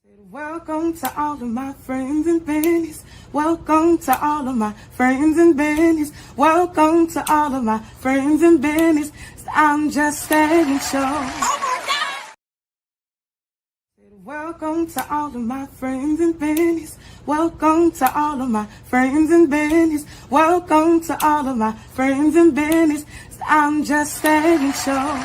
Welcome to all of my friends and bennies. Welcome to all of my friends and bennies. Welcome to all of my friends and bennies. I'm just saying show. Welcome to all of my friends and bennies. Welcome to all of my friends and bennies. Welcome to all of my friends and bennies. I'm just saying show.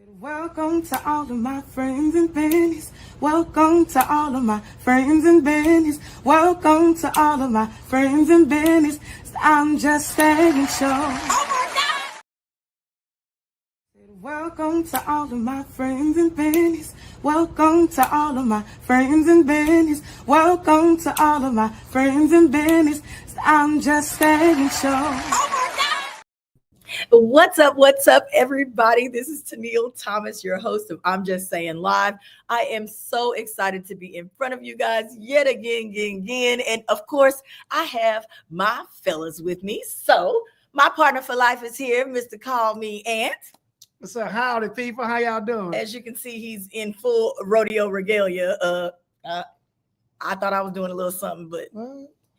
Welcome to all of my friends and bennies. Welcome to all of my friends and bennies. Welcome to all of my friends and bennies. I'm just saying show. Welcome to all of my friends and bennies. Welcome to all of my friends and bennies. Welcome to all of my friends and bennies. I'm just saying show. What's up, everybody? This is Tennille Thomas, your host of I'm Just Saying Live. I am so excited to be in front of you guys yet again. And of course, I have my fellas with me. So my partner for life is here, Mr. Call Me Ant. What's up? Howdy, people. How y'all doing? As you can see, he's in full rodeo regalia. I thought I was doing a little something, but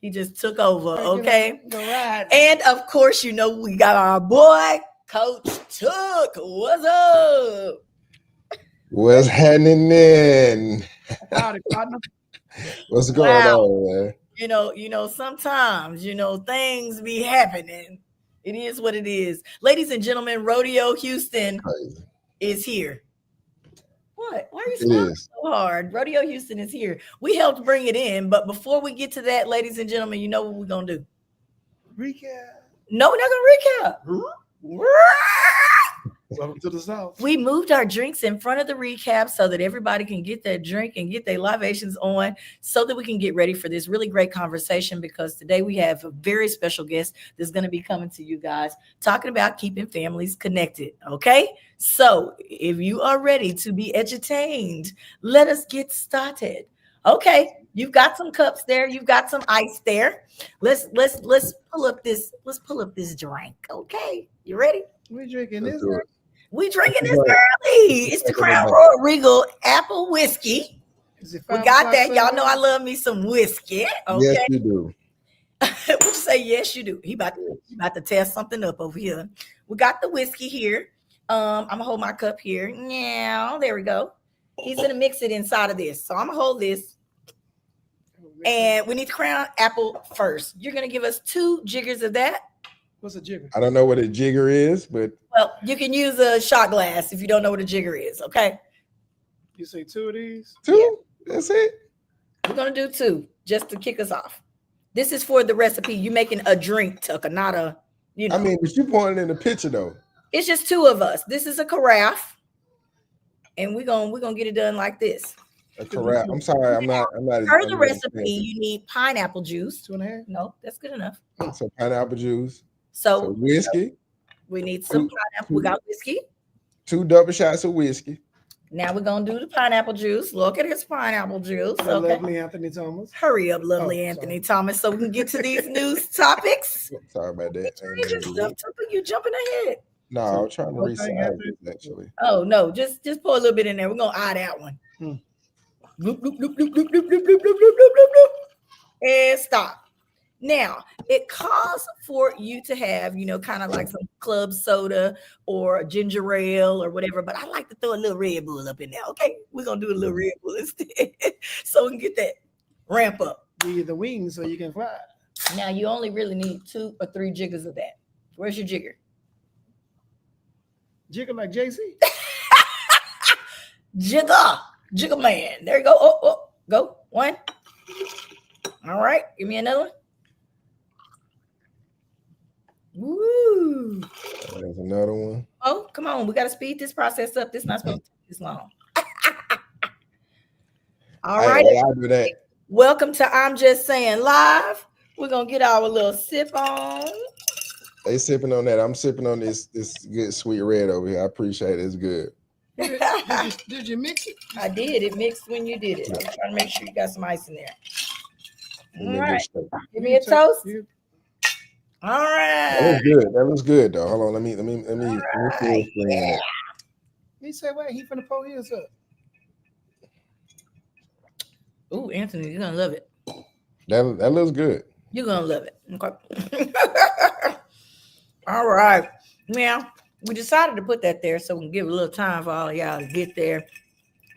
he just took over, okay? Go right. And of course, you know, we got our boy, Coach Took. What's up? What's happening? Howdy, partner. What's going on, man? You know, sometimes, things be happening It is what it is. Ladies and gentlemen, Rodeo Houston Crazy. is here. What? Why are you It smiling is. so hard? Rodeo Houston is here. We helped bring it in, but before we get to that, ladies and gentlemen, you know what we're going to do? Recap. No, we're not going to recap. Welcome to the South. We moved our drinks in front of the recap so that everybody can get their drink and get their libations on so that we can get ready for this really great conversation, because today we have a very special guest that's going to be coming to you guys talking about keeping families connected. Okay, so if you are ready to be entertained, let us get started. Okay, you've got some cups there, you've got some ice there. Let's pull up this drink. Okay, you ready? We drinking Let's this. do it. We drinking this Right. early. It's the Crown Royal Regal Apple Whiskey. Is it We 5 got o'clock that. Y'all know I Sunday? love me some whiskey. Okay. Yes, you do. We say yes, you do. He about to test something up over here. We got the whiskey here. I'm gonna hold my cup here. Now, there we go. He's gonna mix it inside of this. So I'm gonna hold this. And we need the Crown Apple first. You're gonna give us 2 jiggers of that. What's a jigger? I don't know what a jigger is, but Well, you can use a shot glass if you don't know what a jigger is. Okay. You say 2 of these? 2. That's it. We're gonna do 2 just to kick us off. This is for the recipe. You making a drink, Tucker, not a, you know. I mean, but you pointed in the picture though. It's just 2 of us. This is a carafe, and we're gonna get it done like this. A carafe. I'm sorry, I'm not. Per the recipe, you need pineapple juice. 2.5? No, that's good enough. So pineapple juice, So some whiskey, we need some pineapple. We got whiskey. 2 double shots of whiskey. Now we're gonna do the pineapple juice. Look at his pineapple juice. The Okay. lovely Anthony Thomas. Hurry up, lovely Oh, Anthony sorry. Thomas, so we can get to these news topics. Sorry about that. You just stuff, Tucker, you jumping ahead. No, I was trying to Okay, resize Anthony. this actually. Oh no, just pour a little bit in there. We're gonna eye that one. Hmm. Bloop, bloop, bloop, bloop, bloop, bloop, bloop, bloop, bloop, bloop, bloop, bloop. And stop. Now it calls for you to have, kind of like some club soda or ginger ale or whatever. But I like to throw a little Red Bull up in there. Okay, we're gonna do a little Red Bull instead, so we can get that ramp up. Give you the wings so you can fly. Now you only really need 2 or 3 jiggers of that. Where's your jigger? Jigger like JC. Jigger man. There you go. Oh, go 1. All right, give me another one. Woo. There's another one. Oh, come on. We got to speed this process up. This is not supposed to take this long. All right. I'll do that. Welcome to I'm Just Saying Live. We're going to get our little sip on. They sipping on that. I'm sipping on this good sweet red over here. I appreciate it. It's good. Did you mix it? I did. It mixed when you did it. I'm trying to make sure you got some ice in there. All right. Give me a toast. All right. That looks good. That looks good though. Hold on. Let me feel Right. yeah. He said, wait, he finna pour his up. Ooh, Anthony, you're going to love it. That looks good. You're going to love it. Okay. All right. Now, we decided to put that there so we can give a little time for all of y'all to get there.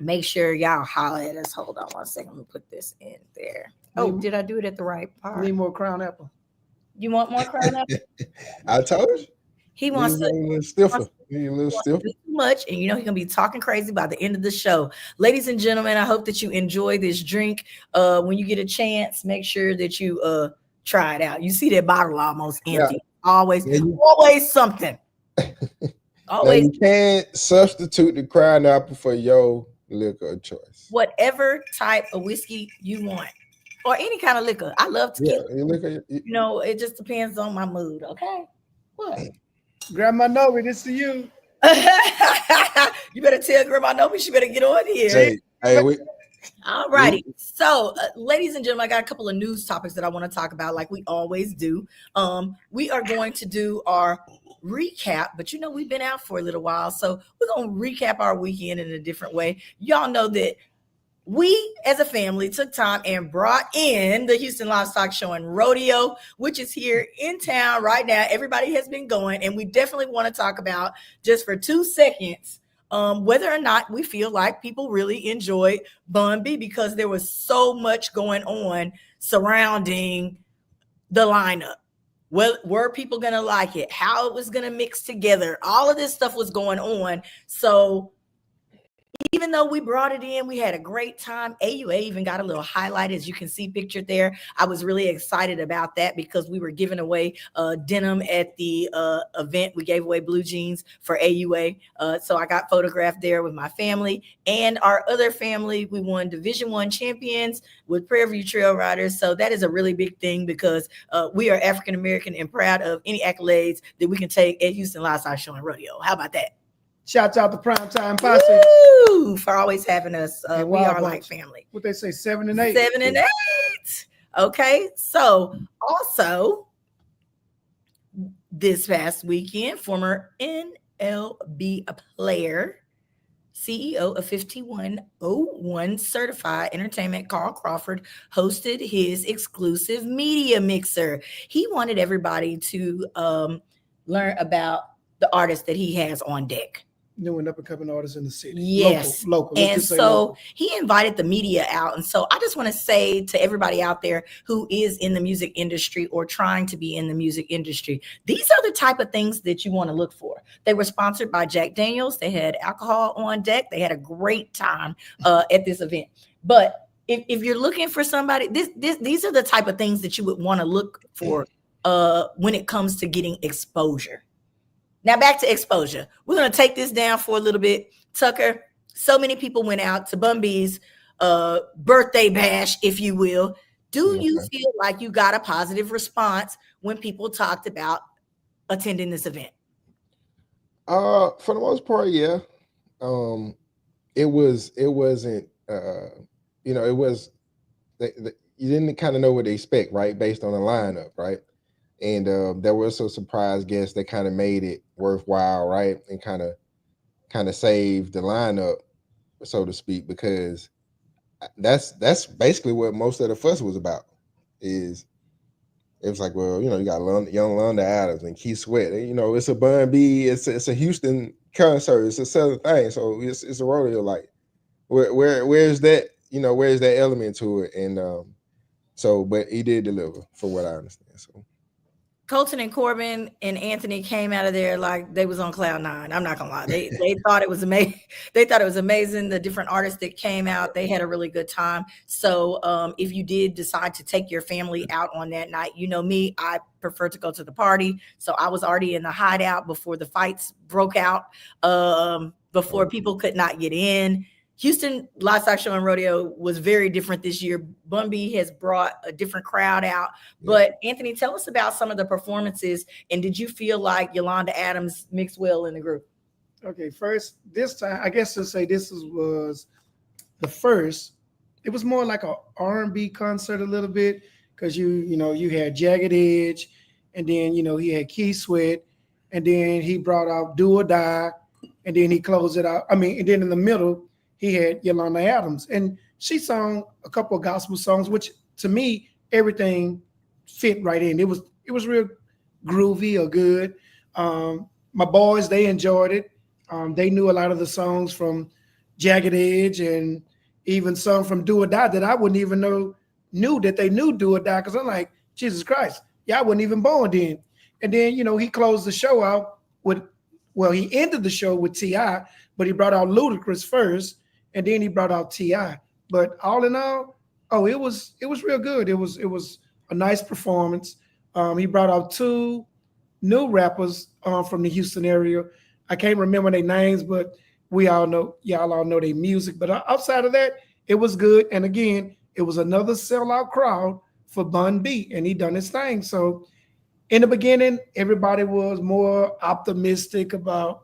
Make sure y'all holler at us. Hold on 1 second. Let me put this in there. Oh, did I do it at the right part? Need more Crown Apple. You want more Crown Apple? I told you. He wants Need a little stiffer. Need a little stiffer. too much, and he's gonna be talking crazy by the end of the show. Ladies and gentlemen, I hope that you enjoy this drink. When you get a chance, make sure that you try it out. You see that bottle almost empty. Yeah. Always something. Now, Always you can't substitute the Crown Apple for your liquor of choice. whatever type of whiskey you want, or any kind of liquor. I love tequila. Yeah, your liquor. It just depends on my mood. Okay. What? Grandma Novi, this to you. You better tell Grandma Novi she better get on here. Hey, All righty. So, ladies and gentlemen, I got a couple of news topics that I want to talk about, like we always do. We are going to do our recap, but we've been out for a little while, so we're going to recap our weekend in a different way. Y'all know that we as a family took time and brought in the Houston Livestock Show and Rodeo, which is here in town right now. Everybody has been going, and we definitely want to talk about, just for 2 seconds, whether or not we feel like people really enjoyed Bun B, because there was so much going on surrounding the lineup. Well, were people going to like it? How it was going to mix together? All of this stuff was going on. So even though we brought it in, we had a great time. AUA even got a little highlight, as you can see pictured there. I was really excited about that because we were giving away denim at the event. We gave away blue jeans for AUA. So I got photographed there with my family and our other family. We won Division I champions with Prairie View Trail Riders. So that is a really big thing because we are African-American and proud of any accolades that we can take at Houston Livestock Show and Rodeo. How about that? Shouts out to Primetime Posse. Woo! For always having us. We are like family. What they say, 7 and 8? 7 and 8. Okay. So also this past weekend, former NLB player, CEO of 5101 Certified Entertainment, Carl Crawford, hosted his exclusive media mixer. He wanted everybody to learn about the artists that he has on deck. New and up-and-coming artists in the city. Yes. Local. And so he invited the media out. And so I just want to say to everybody out there who is in the music industry or trying to be in the music industry, these are the type of things that you want to look for. They were sponsored by Jack Daniels. They had alcohol on deck. They had a great time at this event. But if you're looking for somebody, these are the type of things that you would want to look for when it comes to getting exposure. Now back to exposure. We're going to take this down for a little bit. Tucker, so many people went out to Bun B's birthday bash, if you will. Do you feel like you got a positive response when people talked about attending this event? For the most part, yeah. It wasn't, it was, you didn't kind of know what to expect, right? Based on the lineup, right? And there were some surprise guests that kind of made it worthwhile, right? And kind of saved the lineup, so to speak, because that's basically what most of the fuss was about. It was like, well, you got young Londa Adams and Keith Sweat. It's a Bun B, it's a Houston concert, it's a Southern thing, so it's a rodeo. Like, where's that? Where's that element to it? And but he did deliver, for what I understand. So. Colton and Corbin and Anthony came out of there like they was on cloud nine. I'm not gonna lie. They thought it was amazing. They thought it was amazing. The different artists that came out, they had a really good time. So if you did decide to take your family out on that night, me, I prefer to go to the party. So I was already in the hideout before the fights broke out, before people could not get in. Houston Livestock Show and Rodeo was very different this year. Bun B has brought a different crowd out. But Anthony, tell us about some of the performances. And did you feel like Yolanda Adams mixed well in the group? Okay, first, this time, I guess to say this was the first. It was more like a R&B concert a little bit because you had Jagged Edge, and then he had Keith Sweat, and then he brought out Do or Die, and then he closed it out. And then in the middle, he had Yolanda Adams, and she sang a couple of gospel songs, which to me, everything fit right in. It was real groovy or good. My boys, they enjoyed it. They knew a lot of the songs from Jagged Edge and even some from Do or Die that I wouldn't even knew that they knew Do or Die, because I'm like, Jesus Christ, y'all wasn't even born then. And then, he closed the show out he ended the show with T.I., but he brought out Ludacris first, and then he brought out T.I. But all in all, it was real good. It was a nice performance. He brought out 2 new rappers from the Houston area. I can't remember their names, but y'all all know their music. But outside of that, it was good. And again, it was another sellout crowd for Bun B, and he done his thing. So in the beginning, everybody was more optimistic about,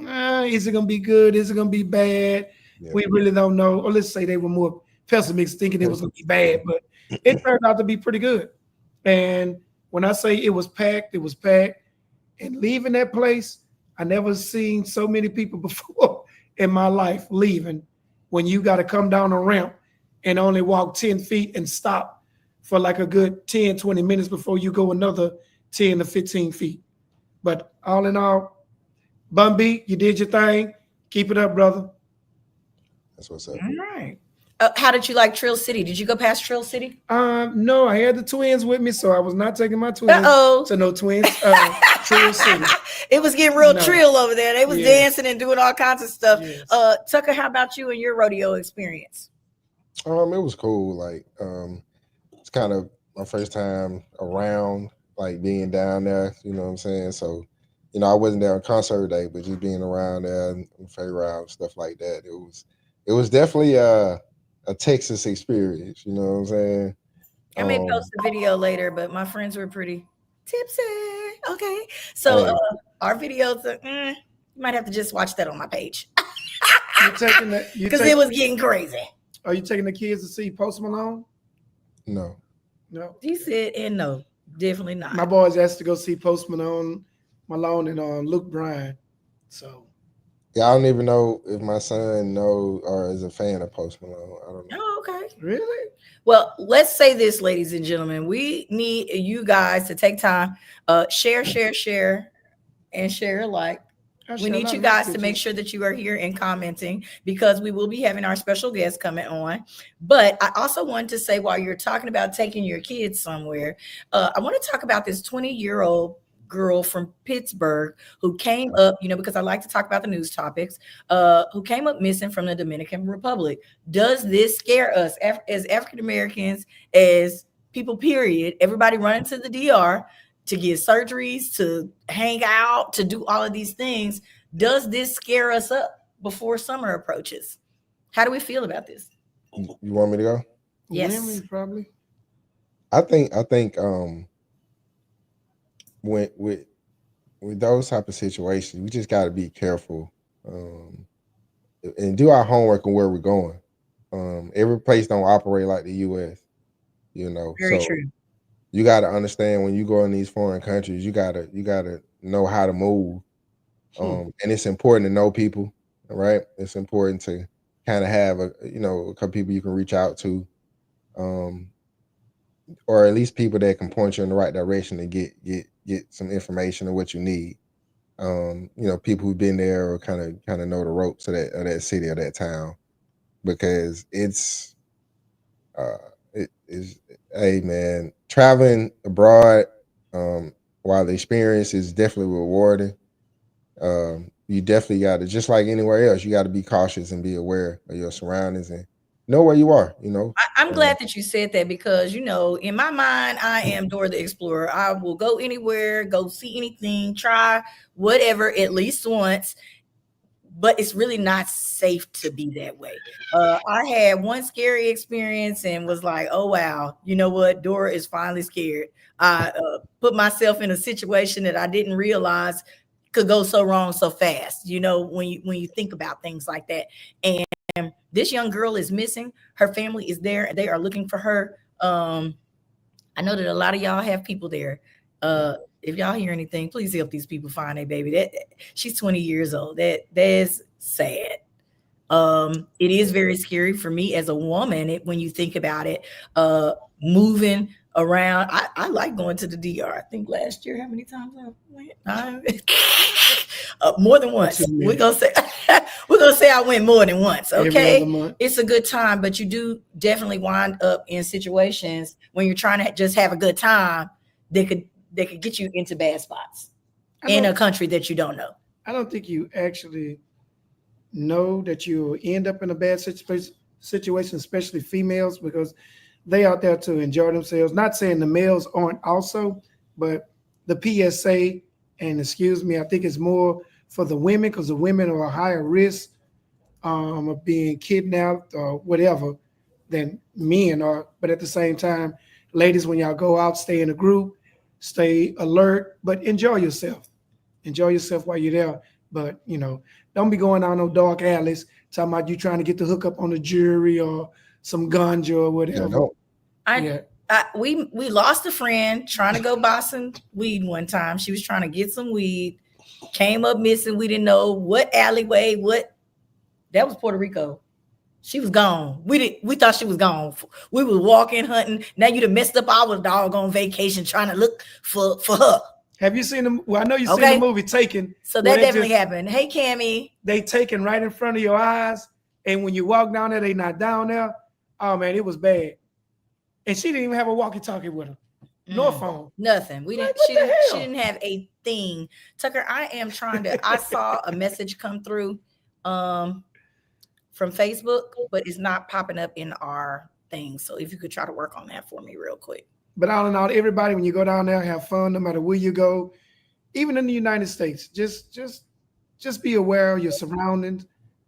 is it going to be good? Is it going to be bad? Yeah. We really don't know. Or let's say they were more pessimistic, thinking it was going to be bad, but it turned out to be pretty good. And when I say it was packed, it was packed. And leaving that place, I never seen so many people before in my life leaving, when you got to come down a ramp and only walk 10 feet and stop for like a good 10, 20 minutes before you go another 10 to 15 feet. But all in all, Bun B, you did your thing. Keep it up, brother. That's what's up. All right. How did you like Trill City? Did you go past Trill City? No, I had the twins with me, so I was not taking my twins Uh-oh. to no twins. Trill City. It was getting real No. trill over there. They was Yes. dancing and doing all kinds of stuff. Yes. Tucker, how about you and your rodeo experience? It was cool. Like, it's kind of my first time around, like being down there. You know what I'm saying? So, I wasn't there on concert day, but just being around there and fair stuff like that. It was definitely a Texas experience. You know what I'm saying? I may post a video later, but my friends were pretty tipsy. Okay, so Hey. our videos, you might have to just watch that on my page You taking the because it was getting crazy. Are you taking the kids to see Post Malone? No. He said, and no, definitely not. My boys asked to go see Post Malone and Luke Bryan. So Yeah, I don't even know if my son knows or is a fan of Post Malone. I don't know. Oh, okay. really? Well, let's say this, ladies and gentlemen. We need you guys to take time, share, and share alike. We need you guys to make sure that you are here and commenting because we will be having our special guest coming on. But I also wanted to say, while you're talking about taking your kids somewhere, I want to talk about this 20-year-old girl from Pittsburgh who came up, because I like to talk about the news topics, who came up missing from the Dominican Republic. Does this scare us as African Americans, as people, period? Everybody running to the DR to get surgeries, to hang out, to do all of these things. Does this scare us up before summer approaches? How do we feel about this? You want me to go? Yes. Women, probably. I think with those type of situations, we just got to be careful and do our homework on where we're going. Every place don't operate like the U.S. Very true. You got to understand when you go in these foreign countries, you gotta know how to move, and it's important to know people, right? It's important to kind of have a couple people you can reach out to, or at least people that can point you in the right direction to get some information of what you need. People who've been there or kind of know the ropes of that city or that town, because it is, hey man, traveling abroad, while the experience is definitely rewarding, you definitely got to, just like anywhere else, you got to be cautious and be aware of your surroundings and know where you are. I'm glad that you said that because, in my mind, I am Dora the Explorer. I will go anywhere, go see anything, try whatever at least once, but it's really not safe to be that way. I had one scary experience and was like, oh, wow, you know what? Dora is finally scared. I put myself in a situation that I didn't realize could go so wrong so fast, when you think about things like that. And this young girl is missing. Her family is there. They are looking for her. I know that a lot of y'all have people there. If y'all hear anything, please help these people find a baby. She's 20 years old. That is sad. It is very scary for me as a woman when you think about it. Moving around. I like going to the DR. I think last year, how many times I went? More than once. We're gonna say I went more than once. Okay, it's a good time, but you do definitely wind up in situations when you're trying to just have a good time. They could get you into bad spots in a country that you don't know. I don't think you actually know that you end up in a bad situation, especially females, because they out there to enjoy themselves. Not saying the males aren't also, but the PSA, and excuse me, I think it's more for the women because the women are a higher risk of being kidnapped or whatever than men are. But at the same time, ladies, when y'all go out, stay in a group, stay alert, but enjoy yourself. Enjoy yourself while you're there. But, don't be going down no dark alleys talking about you trying to get the hookup on the jury or some ganja or whatever. We lost a friend trying to go buy some weed one time. She was trying to get some weed, came up missing. We didn't know what alleyway, that was Puerto Rico. She was gone. We thought she was gone. We were walking, hunting. Now you done messed up our doggone vacation trying to look for her. Have you seen them? Well, I know you've seen the movie Taken. So that definitely happened. Hey, Cammie. They taken right in front of your eyes. And when you walk down there, they not down there. Oh man, it was bad. And she didn't even have a walkie-talkie with her. No phone. Nothing. We Like, didn't. what She the didn't. She hell? didn't have a thing. Tucker, I am trying to. I saw a message come through, from Facebook, but it's not popping up in our thing. So if you could try to work on that for me real quick. But all in all, everybody, when you go down there, have fun, no matter where you go, even in the United States. Just be aware of your surroundings,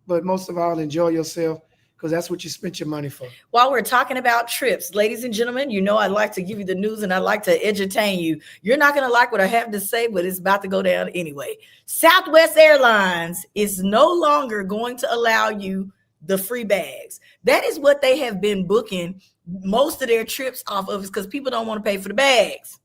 but most of all, enjoy yourself, because that's what you spent your money for. While we're talking about trips, ladies and gentlemen, you know I like to give you the news and I like to entertain you. You're not going to like what I have to say, but it's about to go down anyway. Southwest Airlines is no longer going to allow you the free bags. That is what they have been booking most of their trips off of, because people don't want to pay for the bags.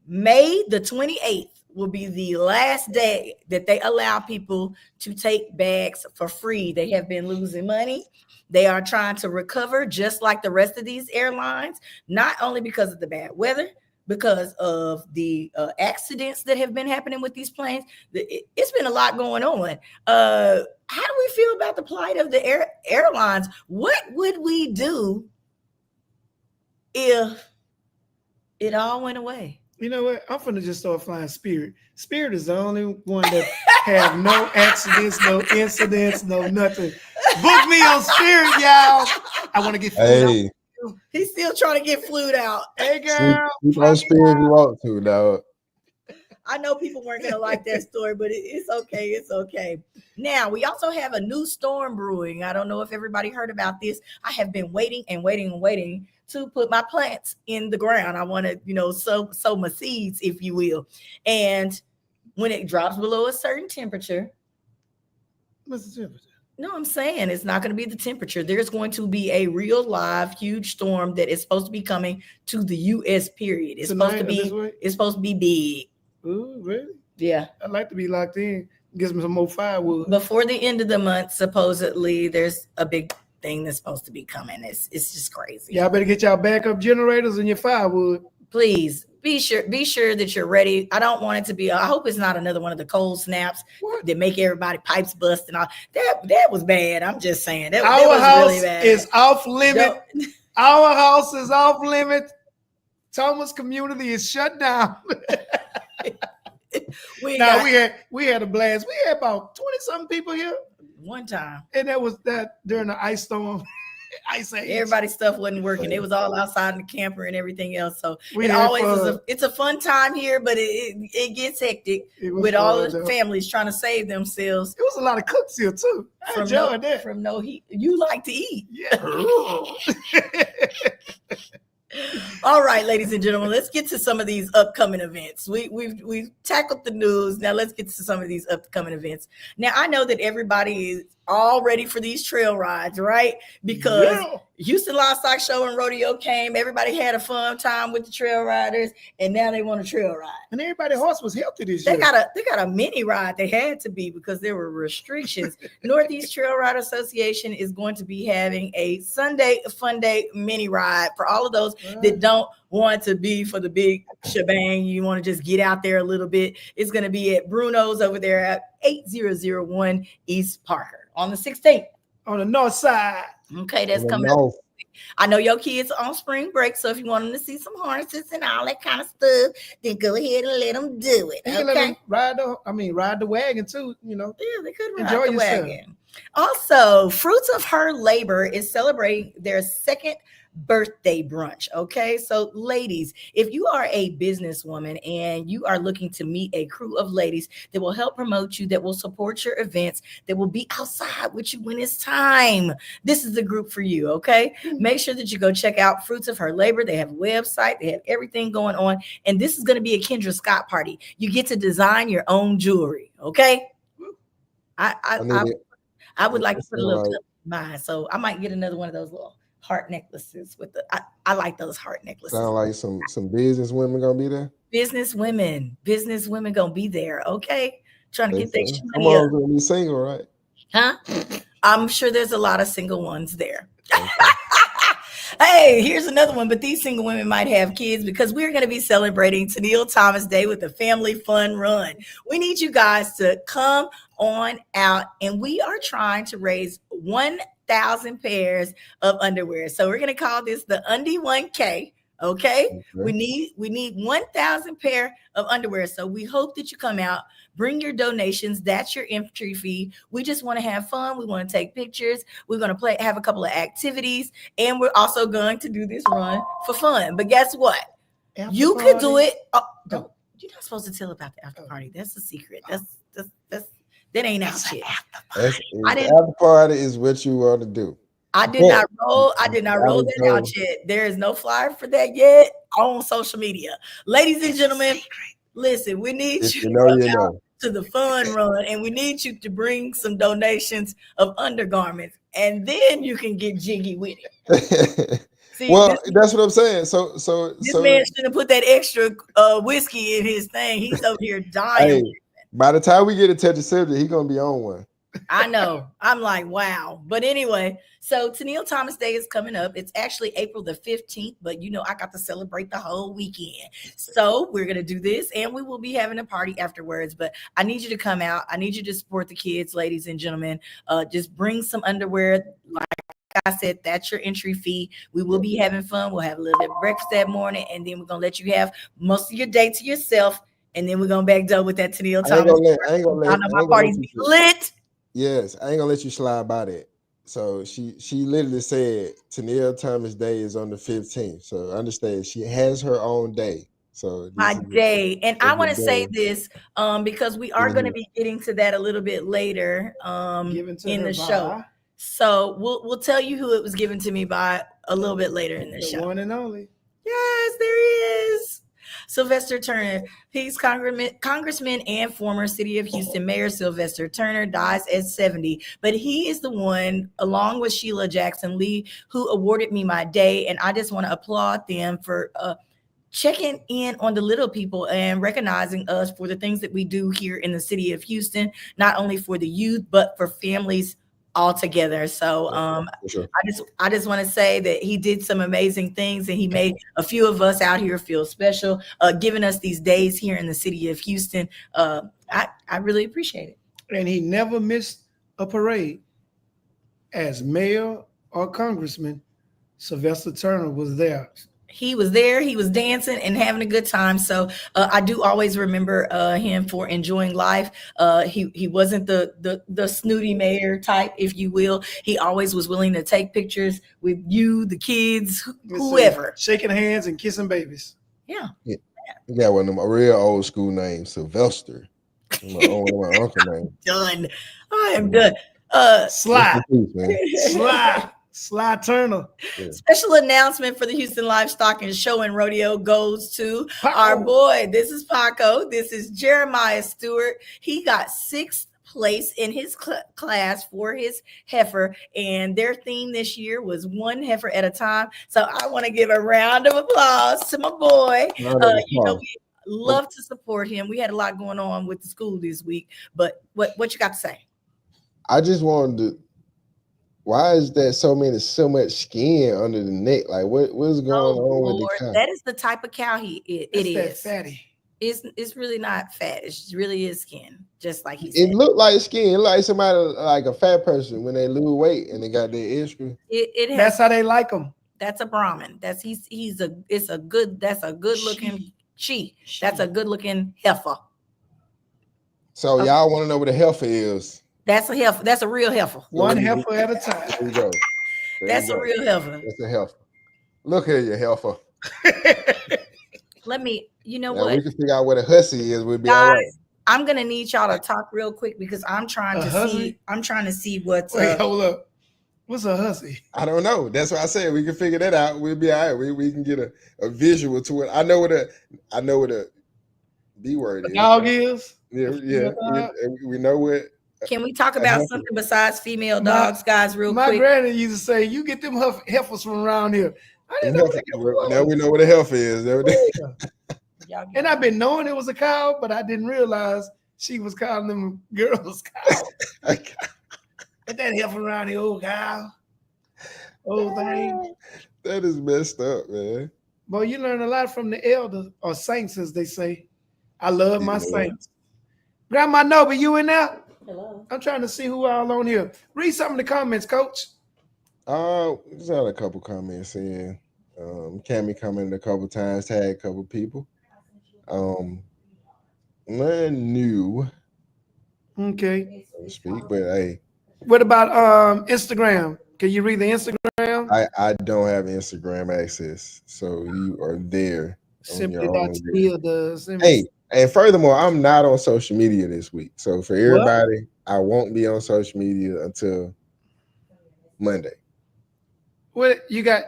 May the 28th will be the last day that they allow people to take bags for free. They have been losing money. They are trying to recover just like the rest of these airlines, not only because of the bad weather, because of the accidents that have been happening with these planes. It's been a lot going on. How do we feel about the plight of the airlines? What would we do if it all went away? You know what? I'm finna just start flying Spirit. Spirit is the only one that have no accidents, no incidents, no nothing. Book me on Spirit, y'all. I want to get Hey, He's still trying to get flued out. Hey, girl. keep on Spirit if you want to, dog. I know people weren't going to like that story, but it's okay. It's okay. Now, we also have a new storm brewing. I don't know if everybody heard about this. I have been waiting to put my plants in the ground. I want to, sow my seeds, if you will. And when it drops below a certain temperature. What's the temperature? No, I'm saying it's not going to be the temperature. There's going to be a real live huge storm that is supposed to be coming to the U.S. period. It's supposed to be big. Ooh, really? Yeah. I'd like to be locked in. Get me some more firewood. Before the end of the month, supposedly, there's a big thing that's supposed to be coming. It's just crazy. Y'all better get y'all backup generators and your firewood. Please be sure that you're ready. I don't want it to be. I hope it's not another one of the cold snaps that make everybody pipes bust and all. That was bad. I'm just saying that was house really bad. is off limit. Our house is off limit. Thomas community is shut down. We had a blast. We had about 20-something people here one time, and that was during the ice storm. Ice age. Everybody's stuff wasn't working. It was all outside in the camper and everything else. So it's a fun time here, but it gets hectic with all the families trying to save themselves. It was a lot of cooks here too. I enjoyed that. From no heat. You like to eat. Yeah. All right, ladies and gentlemen, let's get to some of these upcoming events. We've tackled the news. Now let's get to some of these upcoming events. Now I know that everybody is all ready for these trail rides, right? Because Houston Livestock Show and Rodeo came. Everybody had a fun time with the trail riders, and now they want a trail ride. And everybody's horse was healthy this year. They got a mini ride. They had to be because there were restrictions. Northeast Trail Ride Association is going to be having a Sunday Fun Day mini ride for all of those that don't want to be for the big shebang. You want to just get out there a little bit. It's going to be at Bruno's over there at 8001 East Parker on the 16th. On the north side. Okay, that's coming up. I know your kids are on spring break, so if you want them to see some horses and all that kind of stuff, then go ahead and let them do it. You can let them ride the wagon too, Yeah, they could ride Enjoy the wagon. Also, Fruits of Her Labor is celebrating their second birthday brunch. Okay, so ladies, if you are a businesswoman and you are looking to meet a crew of ladies that will help promote you, that will support your events, that will be outside with you when it's time, this is the group for you. Okay, make sure that you go check out Fruits of Her Labor. They have a website, they have everything going on, and this is going to be a Kendra Scott party. You get to design your own jewelry. Okay, I would like to put a little clip in mine, so I might get another one of those little heart necklaces with I like those heart necklaces. Sound like some business women gonna be there. Business women gonna be there. Okay, trying to get their money Come on, gonna be single, right? Huh? I'm sure there's a lot of single ones there. Okay. Hey, here's another one, but these single women might have kids because we're going to be celebrating Tennille Thomas Day with the Family Fun Run. We need you guys to come on out, and we are trying to raise $1 1,000 pairs of underwear. So we're gonna call this the Undie 1K. Okay, we need 1,000 pair of underwear. So we hope that you come out, bring your donations. That's your entry fee. We just want to have fun. We want to take pictures. We're going to have a couple of activities, and we're also going to do this run for fun. But guess what? You could do it. Oh, don't. You're not supposed to tell about the after party. That's a secret. That ain't out yet. After party is what you want to do. I did not roll that out yet. There is no flyer for that yet on social media. Ladies and gentlemen, listen, we need you to come out to the fun run, and we need you to bring some donations of undergarments, and then you can get jiggy with it. See, that's what I'm saying. So this man shouldn't put that extra whiskey in his thing. He's over here dying. Hey, by the time we get to Touchy subject, he's gonna be on one. I know. I'm like, wow. But anyway, so Tennille Thomas Day is coming up. It's actually April the 15th, but I got to celebrate the whole weekend. So we're going to do this, and we will be having a party afterwards. But I need you to come out. I need you to support the kids, ladies and gentlemen. Just bring some underwear. Like I said, that's your entry fee. We will be having fun. We'll have a little bit of breakfast that morning, and then we're going to let you have most of your day to yourself. And then we're going to back up with that Tennille Thomas. I know my parties be lit. Yes, I ain't gonna let you slide by that. So she literally said Tennille Thomas Day is on the 15th. So understand she has her own day. So my day. And I want to say this because we are going to be getting to that a little bit later in the show. So we'll tell you who it was given to me by a little bit later in the show. One and only. Yes, there he is. Sylvester Turner. He's congressman and former City of Houston Mayor Sylvester Turner dies at 70. But he is the one, along with Sheila Jackson Lee, who awarded me my day. And I just want to applaud them for checking in on the little people and recognizing us for the things that we do here in the City of Houston, not only for the youth, but for families all together. So sure. I just want to say that he did some amazing things, and he made a few of us out here feel special, giving us these days here in the City of Houston. I really appreciate it. And he never missed a parade. As mayor or congressman, Sylvester Turner was there. He was there. He was dancing and having a good time. So I do always remember him for enjoying life. He wasn't the snooty mayor type, if you will. He always was willing to take pictures with you, the kids, whoever. Shaking hands and kissing babies. Yeah. You got one of my real old school names, Sylvester. My uncle name. Done. I am done. Sly. Sly Turner. Yeah. Special announcement for the Houston Livestock and Show and Rodeo goes to our boy. This is Paco. This is Jeremiah Stewart. He got 6th place in his class for his heifer, and their theme this year was one heifer at a time. So I want to give a round of applause to my boy. We love to support him. We had a lot going on with the school this week, but what you got to say? I just wanted to. Why is there so much skin under the neck? Like what's going on with the cow? That is the type of cow it is. Fatty. It's really not fat. It really is skin, just like he said. It looked like skin. It looked like somebody, like a fat person when they lose weight and they got their extra. That's how they like them. That's a Brahmin. That's a good looking she. That's a good looking heifer. So y'all want to know what a heifer is? That's a heifer. That's a real heifer. One heifer at a time. There you go. That's a real heifer. That's a heifer. Look here, you heifer. Let me, now what? We can figure out what a hussy is. We'll be Guys, all right. I'm gonna need y'all to talk real quick because I'm trying to see what's Wait, hold up. What's a hussy? I don't know. That's why I said we can figure that out. We'll be all right. We can get a visual to it. I know what a B word is. Dog is? Yeah. We know what. Can we talk about something besides female dogs, guys, real quick? My granny used to say, "You get them heifers from around here." I didn't know now we know what a heifer is. And I've been knowing it was a cow, but I didn't realize she was calling them girls cow. Get that heifer around here, old cow. Old thing. That is messed up, man. Boy, you learn a lot from the elders, or saints, as they say. I love my saints. Grandma Noble, you in there? Hello. I'm trying to see who all on here. Read some of the comments, Coach. Just had a couple comments in. Cammy commented a couple times, tagged a couple people. Um, Nothing new, Okay. so to speak, but hey, What about Instagram? Can you read the Instagram? I don't have Instagram access, so you are there on your Simply own Dr. risk. Neil does. Let me Hey, and furthermore, I'm not on social media this week. So for what? everybody, I won't be on social media until Monday. What you got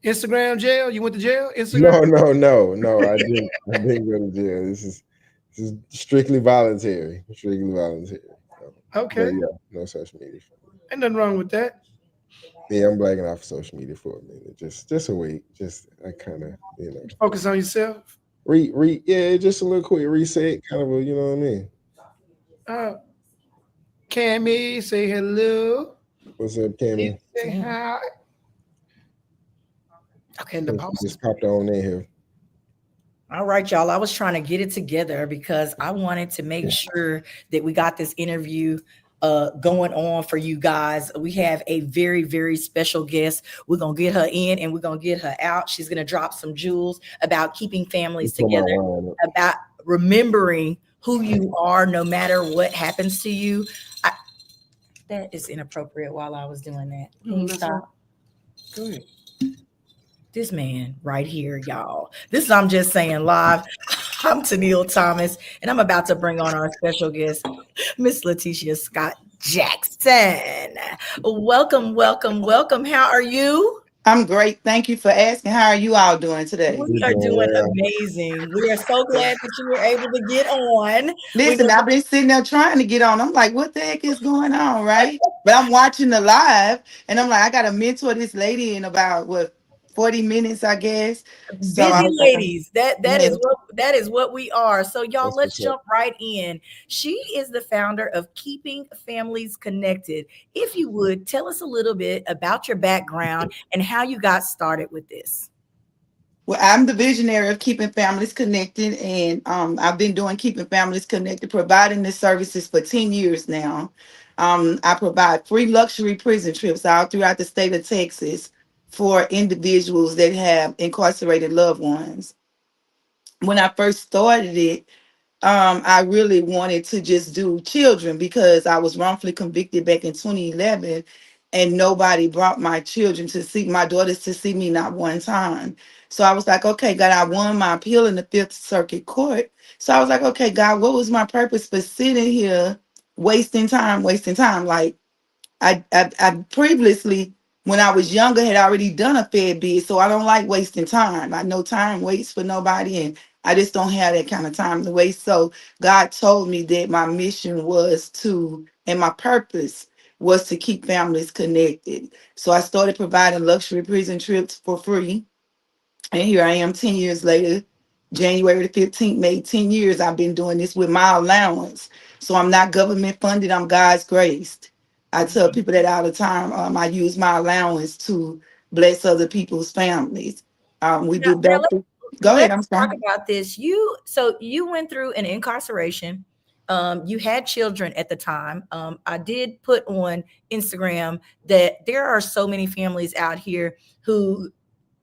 Instagram jail? You went to jail? Instagram? No, no, no, no. I didn't go to jail. This is strictly voluntary. Strictly voluntary. But Okay. yeah, no social media. Ain't nothing wrong with that. Yeah, I'm blacking off social media for a minute. Just a week. Just I kind of Focus on yourself. yeah, just a little quick reset, kind of a what I mean. Uh Cammy, say hello. What's up, You Cammy? say hi. Okay. And the Since you boss. just popped on in here. All right, y'all. I was trying to get it together because I wanted to make sure that we got this interview going on for you guys. We have a very, very special guest. We're going to get her in and we're going to get her out. She's going to drop some jewels about keeping You families put my together, wine up. about remembering who you are no matter what happens to you. I, that is inappropriate while I was doing that. Can you stop? Go ahead. This man right here, y'all. This is I'm Just Saying Live. I'm Tennille Thomas, and I'm about to bring on our special guest, Miss Letitia Scott-Jackson. Welcome, welcome, welcome. How are you? I'm great. Thank you for asking. How are you all doing today? We We're are doing doing well. amazing. We are so glad that you were able to get on. We Listen, were I've been sitting there trying to get on. I'm like, what the heck is going on, right? But I'm watching the live and I'm like, I gotta mentor this lady in about 40 minutes, I guess. So I busy was like, ladies. That yeah. is what we are. So y'all, That's let's what's up. jump right in. She is the founder of Keeping Families Connected. If you would tell us a little bit about your background and how you got started with this. Well, I'm the visionary of Keeping Families Connected, and I've been doing Keeping Families Connected, providing the services for 10 years now. I provide free luxury prison trips all throughout the state of Texas for individuals that have incarcerated loved ones. When I first started it, I really wanted to just do children because I was wrongfully convicted back in 2011, and nobody brought my children to see my daughters to see me not one time. So I was like, okay, God, I won my appeal in the Fifth Circuit Court. So I was like, okay, God, what was my purpose for sitting here wasting time? Like I previously, when I was younger, had already done a fair bit, so I don't like wasting time. I know time waits for nobody, and I just don't have that kind of time to waste. So God told me that my mission was to, and my purpose was to keep families connected. So I started providing luxury prison trips for free. And here I am 10 years later. January the 15th made 10 years. I've been doing this with my allowance. So I'm not government funded, I'm God's graced. I tell people that all the time. I use my allowance to bless other people's families. We Now, do back. Go ahead, let's I'm talk sorry. about this. You went through an incarceration. You had children at the time. I did put on Instagram that there are so many families out here who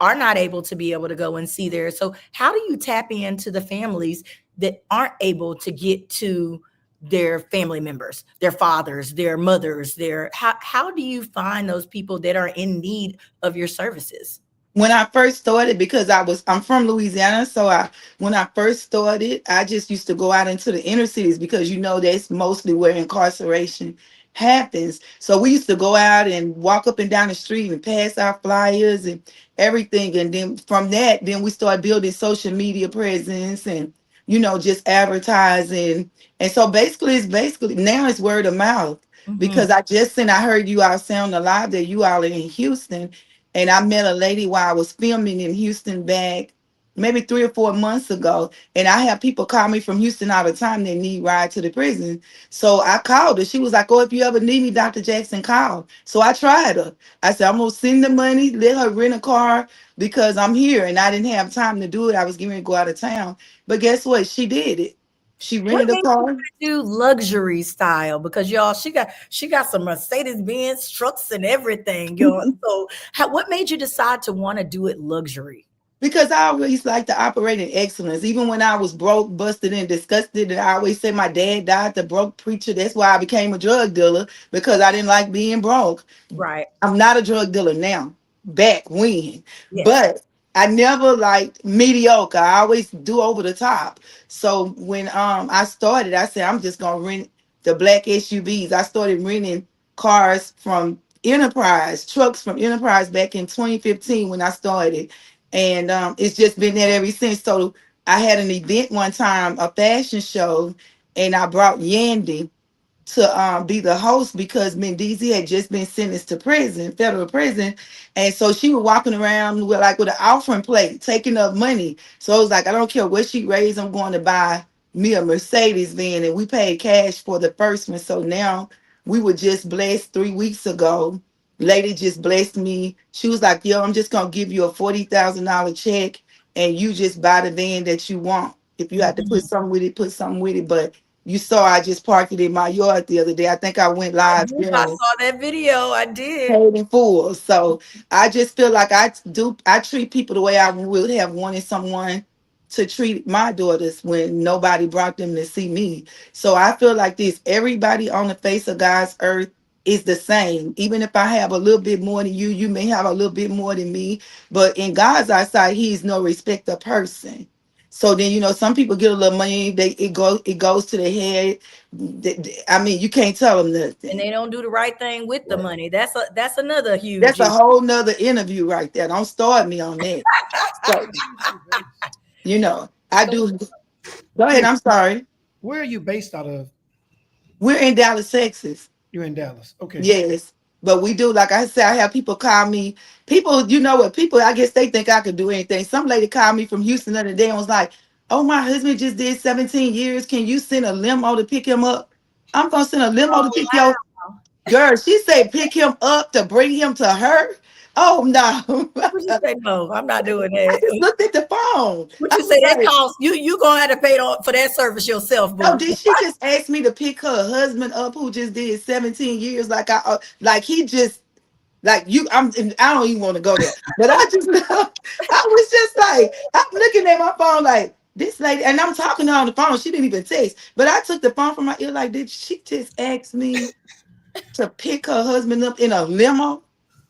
are not able to be able to go and see there. So how do you tap into the families that aren't able to get to their family members, their fathers, their mothers, their how do you find those people that are in need of your services? When I first started, because I'm from Louisiana, so when I first started, I just used to go out into the inner cities because that's mostly where incarceration happens. So we used to go out and walk up and down the street and pass out flyers and everything. And then from that, then we started building social media presence and just advertising. And so basically it's basically now it's word of mouth Mhm. because I heard you all sound alive that you all are in Houston, and I met a lady while I was filming in Houston back maybe 3 or 4 months ago. And I have people call me from Houston all the time that need ride to the prison. So I called her. She was like, oh, if you ever need me, Dr. Jackson, call. So I tried her. I said, I'm going to send the money, let her rent a car because I'm here. And I didn't have time to do it. I was getting ready to go out of town. But guess what? She did it. She What rented a made you car. want to do luxury style? Because y'all, she got some Mercedes Benz trucks and everything, y'all. So, what made you decide to want to do it luxury? Because I always like to operate in excellence. Even when I was broke, busted, and disgusted, and I always say my dad died the broke preacher. That's why I became a drug dealer, because I didn't like being broke. Right. I'm not a drug dealer now, back when, Yes. but I never liked mediocre. I always do over the top. So when I started, I said I'm just gonna rent the black SUVs. I started renting cars from Enterprise, trucks from Enterprise back in 2015 when I started, and it's just been that ever since. So I had an event one time, a fashion show, and I brought Yandy to be the host because Mendeezy had just been sentenced to prison, federal prison, and so she was walking around with an offering plate, taking up money. So I was like, I don't care what she raised, I'm going to buy me a Mercedes van, and we paid cash for the first one. So now we were just blessed 3 weeks ago. Lady just blessed me. She was like, "Yo, I'm just gonna give you a $40,000 check, and you just buy the van that you want. If you have to put Mhm. something with it, put something with it." But you saw I just parked it in my yard the other day. I think I went live, I saw that video. I did. paid in full. So I just feel like I treat people the way I would have wanted someone to treat my daughters when nobody brought them to see me. So I feel like this, everybody on the face of God's earth is the same. Even if I have a little bit more than you, you may have a little bit more than me. But in God's eyesight, He is no respecter person. So then, some people get a little money, it goes to their head. I mean, you can't tell them And nothing. they don't do the right thing with the Right. money. That's another huge That's a issue. whole nother interview right there. Don't start me on that. So, Where is you based? I So do. Go ahead. Yeah. I'm sorry. Where are you based out of? We're in Dallas, Texas. You're in Dallas. Okay. Yes. But we do, like I said, I have people call me. People, you know what? People, I guess they think I could do anything. Some lady called me from Houston the other day and was like, "Oh, my husband just did 17 years. Can you send a limo to pick him up?" I'm going to send a limo to oh, pick your girl. She said, pick him up to bring him to her. Oh, no. what you say? No, I'm not doing I that. just looked at the phone. What I you say? was That like, costs you gonna have to pay for that service yourself, no, boo. did she just ask me to pick her husband up who just did 17 years? Like he just, like you, I don't even want to go there. But I just, I was just like, I'm looking at my phone like, this lady, and I'm talking to her on the phone. She didn't even text. But I took the phone from my ear like, did she just ask me to pick her husband up in a limo?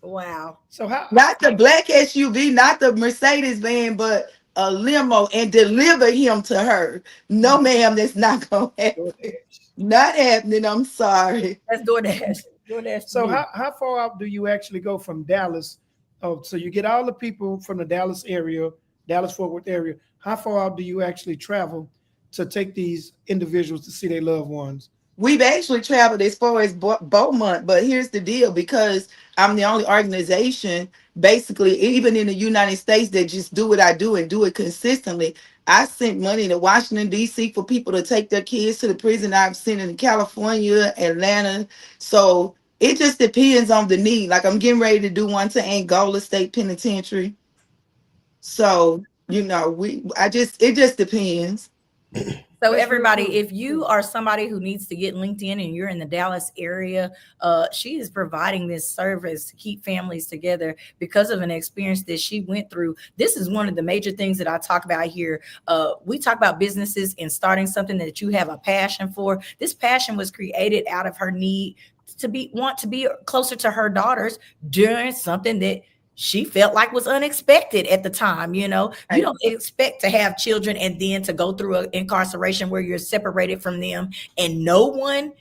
Wow. So how Not the black SUV, not the Mercedes van, but a limo and deliver him to her. No, ma'am, that's not gonna happen. DoorDash. Not happening. I'm sorry. That's DoorDash. DoorDash to so me. how far out do you actually go from Dallas? Oh, so you get all the people from the Dallas area, Dallas Fort Worth area. How far out do you actually travel to take these individuals to see their loved ones? We've actually traveled as far as Beaumont, but here's the deal: because I'm the only organization, basically, even in the United States, that just do what I do and do it consistently. I sent money to Washington, D.C. for people to take their kids to the prison. I've sent it in California, Atlanta. So it just depends on the need. Like I'm getting ready to do one to Angola State Penitentiary. So, it just depends. So That's real everybody, good. if you are somebody who needs to get LinkedIn and you're in the Dallas area, she is providing this service to keep families together because of an experience that she went through. This is one of the major things that I talk about here. We talk about businesses and starting something that you have a passion for. This passion was created out of her need to be closer to her daughters during something that she felt like was unexpected at the time. You don't expect to have children and then to go through an incarceration where you're separated from them and no one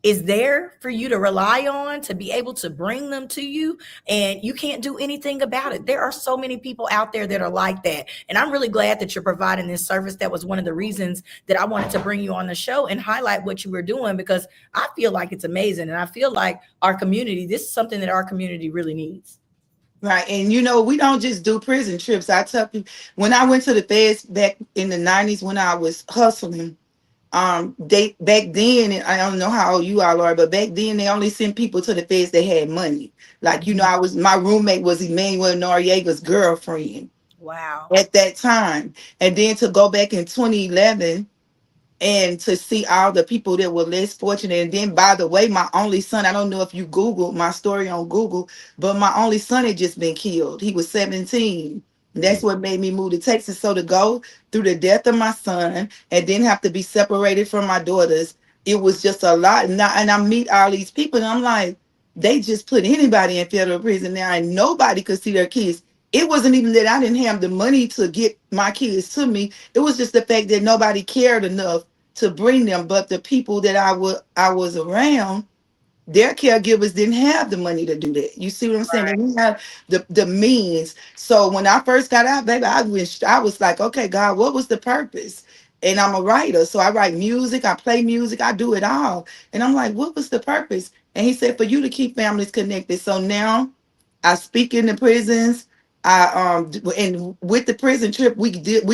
is there for you to rely on to be able to bring them to you, and you can't do anything about it. There are so many people out there that are like that, and I'm really glad that you're providing this service. That was one of the reasons that I wanted to bring you on the show and highlight what you were doing, because I feel like it's amazing, and I feel like our community, this is something that our community really needs. Right. And we don't just do prison trips. I tell people, when I went to the feds back in the 90s when I was hustling, they back then, and I don't know how old you all are, but back then they only sent people to the feds that had money. Like, Mhm. my roommate was Emmanuel Noriega's girlfriend Wow. at that time. And then to go back in 2011. and to see all the people that were less fortunate. And then, by the way, my only son, I don't know if you Google my story on Google, but my only son had just been killed. He was 17. That's what made me move to Texas. So to go through the death of my son and then have to be separated from my daughters, it was just a lot. And I meet all these people, and I'm like, they just put anybody in federal prison now, and nobody could see their kids. It wasn't even that I didn't have the money to get my kids to me. It was just the fact that nobody cared enough to bring them. But the people that I was around, their caregivers didn't have the money to do that. You see what I'm saying? They didn't have the means. So when I first got out, baby, I was like, okay, God, what was the purpose? And I'm a writer, so I write music, I play music, I do it all. And I'm like, what was the purpose? And he said, for you to keep families connected. So now I speak in the prisons. And with the prison trip, we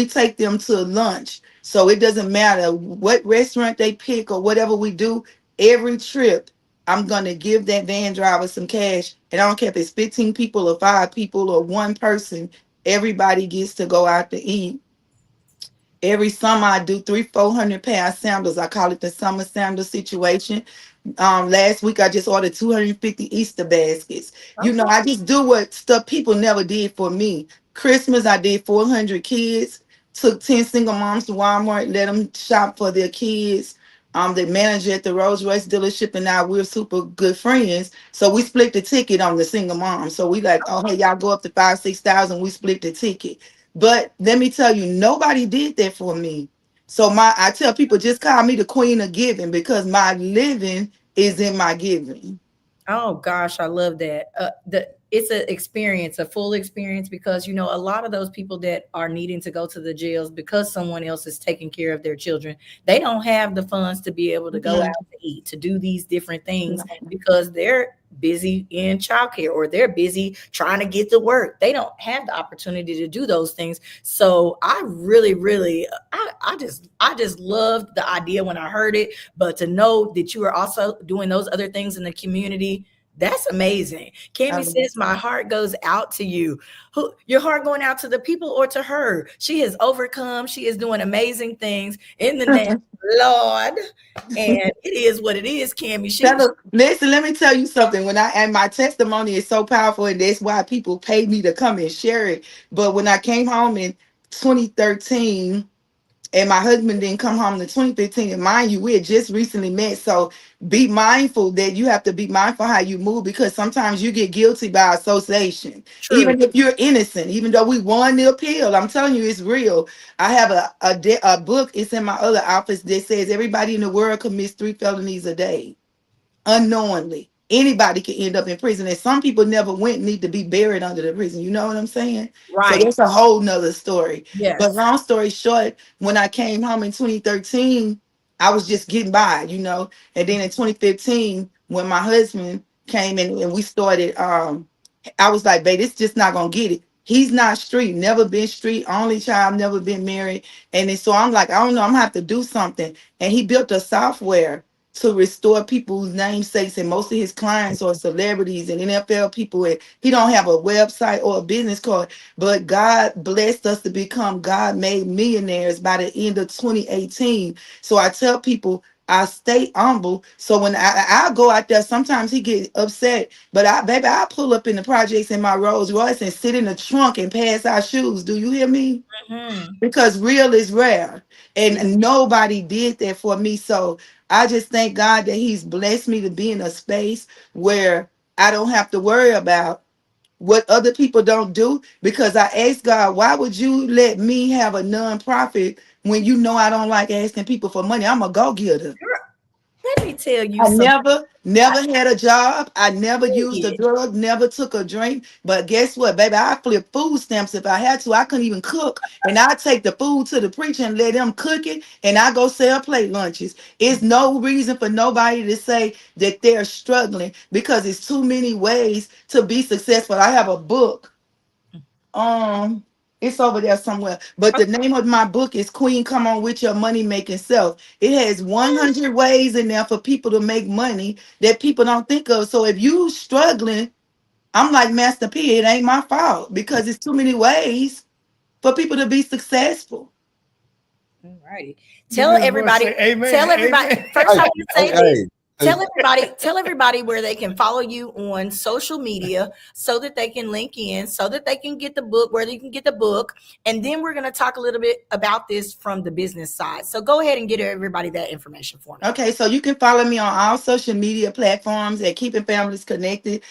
take them to lunch. So it doesn't matter what restaurant they pick or whatever we do. Every trip, I'm gonna give that van driver some cash, and I don't care if it's 15 people or 5 people or one person. Everybody gets to go out to eat. Every summer, I do 300-400 pound sandals. I call it the summer sandal situation. Last week I just ordered 250 Easter baskets. You know, Okay. I just do what stuff people never did for me. Christmas, I did 400 kids, took 10 single moms to Walmart, let them shop for their kids. The manager at the Rolls Royce dealership and I, we're super good friends. So we split the ticket on the single mom. So we like, oh hey, y'all go up to 5,000-6,000. We split the ticket. But let me tell you, nobody did that for me. So I tell people, just call me the queen of giving, because my living is in my giving. Oh gosh, I love that. It's an experience, a full experience, because a lot of those people that are needing to go to the jails because someone else is taking care of their children, they don't have the funds to be able to go Mhm. out to eat, to do these different things, because they're busy in childcare or they're busy trying to get to work. They don't have the opportunity to do those things. So I really, really, I just loved the idea when I heard it, but to know that you are also doing those other things in the community, that's amazing. Cammy Um, says, "My heart goes out to you." Who your heart going out to the people or to her? She has overcome. She is doing amazing things in the name of the Lord, and it is what it is. Cammy, Listen, let me tell you something. And my testimony is so powerful, and that's why people pay me to come and share it. But when I came home in 2013, and my husband didn't come home in 2015, and mind you, we had just recently met. So be mindful that you have to be mindful how you move, because sometimes you get guilty by association, true, even if you're innocent. Even though we won the appeal, I'm telling you, it's real. I have a book. It's in my other office that says everybody in the world commits 3 felonies a day unknowingly. Anybody can end up in prison, and some people never went need to be buried under the prison. You know what I'm saying? So right? that's a whole nother story. But Yes, long story short, when I came home in 2013, I was just getting by, And then in 2015, when my husband came in and we started, I was like, babe, it's just not gonna get it. He's not street, never been street, only child, never been married. And then so I'm like, I don't know, I'm gonna have to do something. And he built a software to restore people's namesakes, and most of his clients are celebrities and NFL people, and he don't have a website or a business card. But God blessed us to become God made millionaires by the end of 2018. So I tell people, I stay humble. So when I go out there, sometimes he get upset, but I pull up in the projects in my Rolls Royce and sit in the trunk and pass out shoes. Do you hear me? hmm, Because real is rare, yeah. and nobody did that for me. So I just thank God that he's blessed me to be in a space where I don't have to worry about what other people don't do, because I asked God, why would you let me have a nonprofit when you know I don't like asking people for money? I'm a go-getter. Girl, let me tell you I something. never had a job. I never used a Period. drug, never took a drink. But guess what, baby? I flip food stamps if I had to. I couldn't even cook. And I take the food to the preacher and let them cook it. And I go sell plate lunches. It's no reason for nobody to say that they're struggling, because it's too many ways to be successful. I have a book. Um, it's over there somewhere. But the name of my book is Queen Come On With Your Money Making Self. It has 100 ways in there for people to make money that people don't think of. So if you struggling, I'm like Master P, it ain't my fault, because it's too many ways for people to be successful. All righty. You Tell just wanna everybody. say amen, Tell everybody. amen. First, I Hey, want to say this. hey, hey, Tell everybody where they can follow you on social media so that they can link in, so that they can get the book, where they can get the book. And then we're going to talk a little bit about this from the business side. So go ahead and get everybody that information for me. Okay, so you can follow me on all social media platforms at Keeping Families Connected.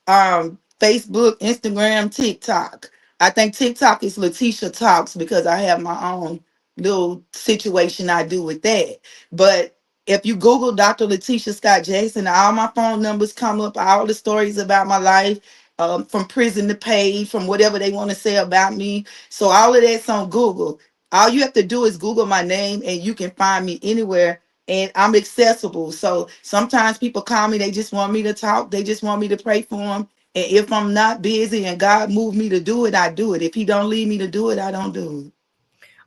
Facebook, Instagram, TikTok. I think TikTok is Letitia Talks because I have my own little situation I do with that. But if you Google Dr. Letitia Scott-Jackson, all my phone numbers come up, all the stories about my life, from prison to paid, from whatever they want to say about me. So all of that's on Google. All you have to do is Google my name and you can find me anywhere, and I'm accessible. So sometimes people call me, they just want me to talk, they just want me to pray for them. And if I'm not busy and God moved me to do it, I do it. If he don't lead me to do it, I don't do it.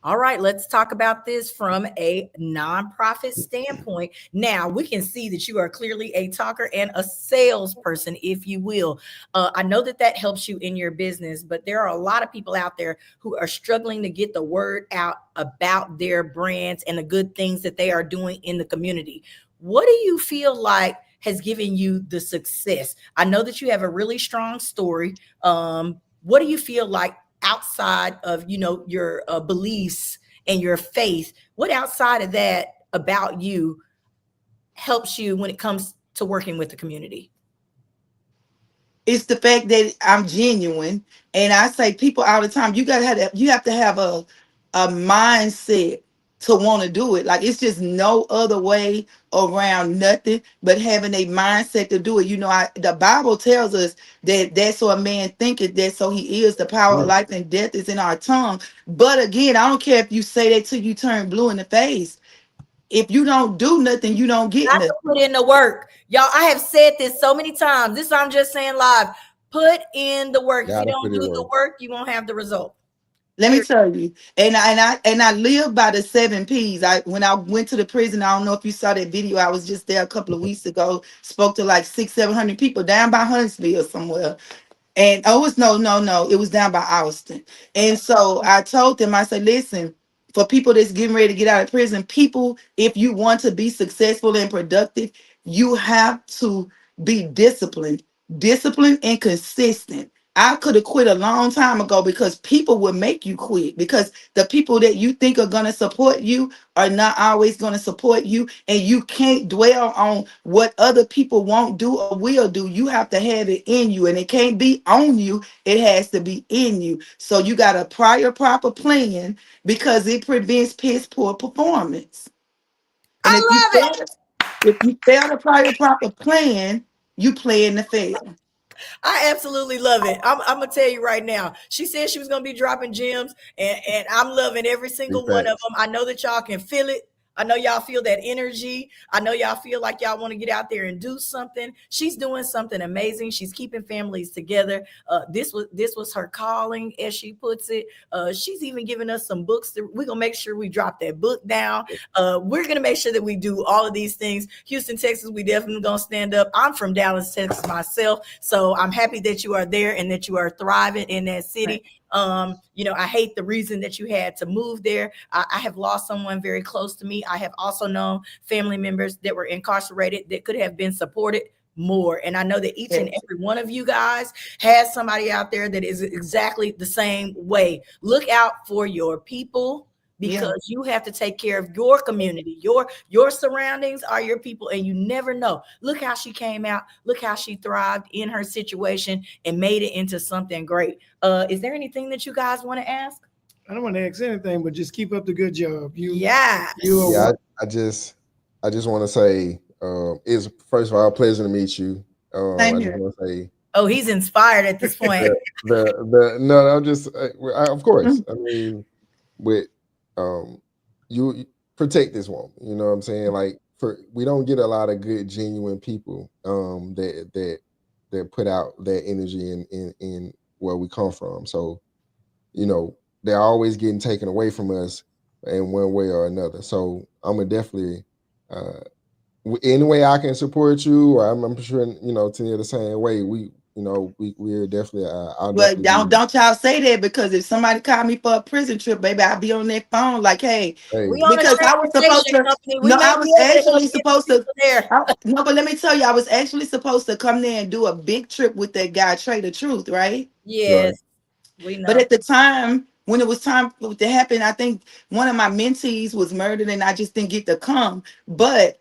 All right, let's talk about this from a nonprofit standpoint. Now, we can see that you are clearly a talker and a salesperson, if you will. I know that that helps you in your business, but there are a lot of people out there who are struggling to get the word out about their brands and the good things that they are doing in the community. What do you feel like has given you the success? I know that you have a really strong story. What do you feel like outside of your beliefs and your faith, what outside of that about you helps you when it comes to working with the community? It's the fact that I'm genuine, and I say people all the time, you have to have a mindset to want to do it. Like it's just no other way around nothing but having a mindset to do it. The Bible tells us that that's so a man thinketh, that so he is. The power of life and death is in our tongue. But again, I don't care if you say that till you turn blue in the face. If you don't do nothing, you don't get Got to nothing. put in the work, y'all. I have said this so many times. This I'm just saying live. Put in the work. If you gotta don't put it do the work. work, you won't have the result. Let me tell you, and I live by the 7 P's. When I went to the prison, I don't know if you saw that video. I was just there a couple of weeks ago. Spoke to like 600-700 people down by Huntsville somewhere. And it's no, it was down by Austin. And so I told them, I said, listen, for people that's getting ready to get out of prison, people, if you want to be successful and productive, you have to be disciplined and consistent. I could have quit a long time ago because people will make you quit, because the people that you think are going to support you are not always going to support you. And you can't dwell on what other people won't do or will do. You have to have it in you, and it can't be on you. It has to be in you. So you got a proper plan, because it prevents piss poor performance. And I love it. if you fail to proper plan, you plan to fail. I absolutely love it. I'm gonna tell you right now. She said she was gonna be dropping gems, and I'm loving every Big single one of facts. them. I know that y'all can feel it. I know y'all feel that energy. I know y'all feel like y'all want to get out there and do something. She's doing something amazing. She's keeping families together. This was her calling, as she puts it. She's even giving us some books. We're gonna make sure we drop that book down. We're gonna make sure that we do all of these things. Houston, Texas, we definitely gonna stand up. I'm from Dallas, Texas myself, so I'm happy that you are there and that you are thriving in that city. I hate the reason that you had to move there. I have lost someone very close to me. I have also known family members that were incarcerated that could have been supported more. And I know that each and every one of you guys has somebody out there that is exactly the same way. Look out for your people, because you have to take care of your community. Your surroundings are your people, and you never know. Look how she came out. Look how she thrived in her situation and made it into something great. Is there anything that you guys want to ask? I don't want to ask anything, but just keep up the good job. Yes. You are Yeah, I just want to say, it's first of all a pleasure to meet you. Same I just here. want to say Oh, he's inspired at this point. the no, I'm just of course. I mean, with you protect this woman. You know what I'm saying? Like, we don't get a lot of good, genuine people that put out that energy in where we come from. So, they're always getting taken away from us in one way or another. So I'm gonna definitely, any way I can support you, or I'm sure Tennille the same way. we're definitely. I'll Well, definitely be. don't y'all say that, because if somebody called me for a prison trip, baby, I'll be on that phone like, hey, Hey, We on a because I was supposed transportation to. company. We No, may I be was able to help actually get the supposed to. people there. No, but let me tell you, I was actually supposed to come there and do a big trip with that guy, Trader Truth, right? right. Yes, we But know. at the time, when it was time for it to happen, I think one of my mentees was murdered, and I just didn't get to come. But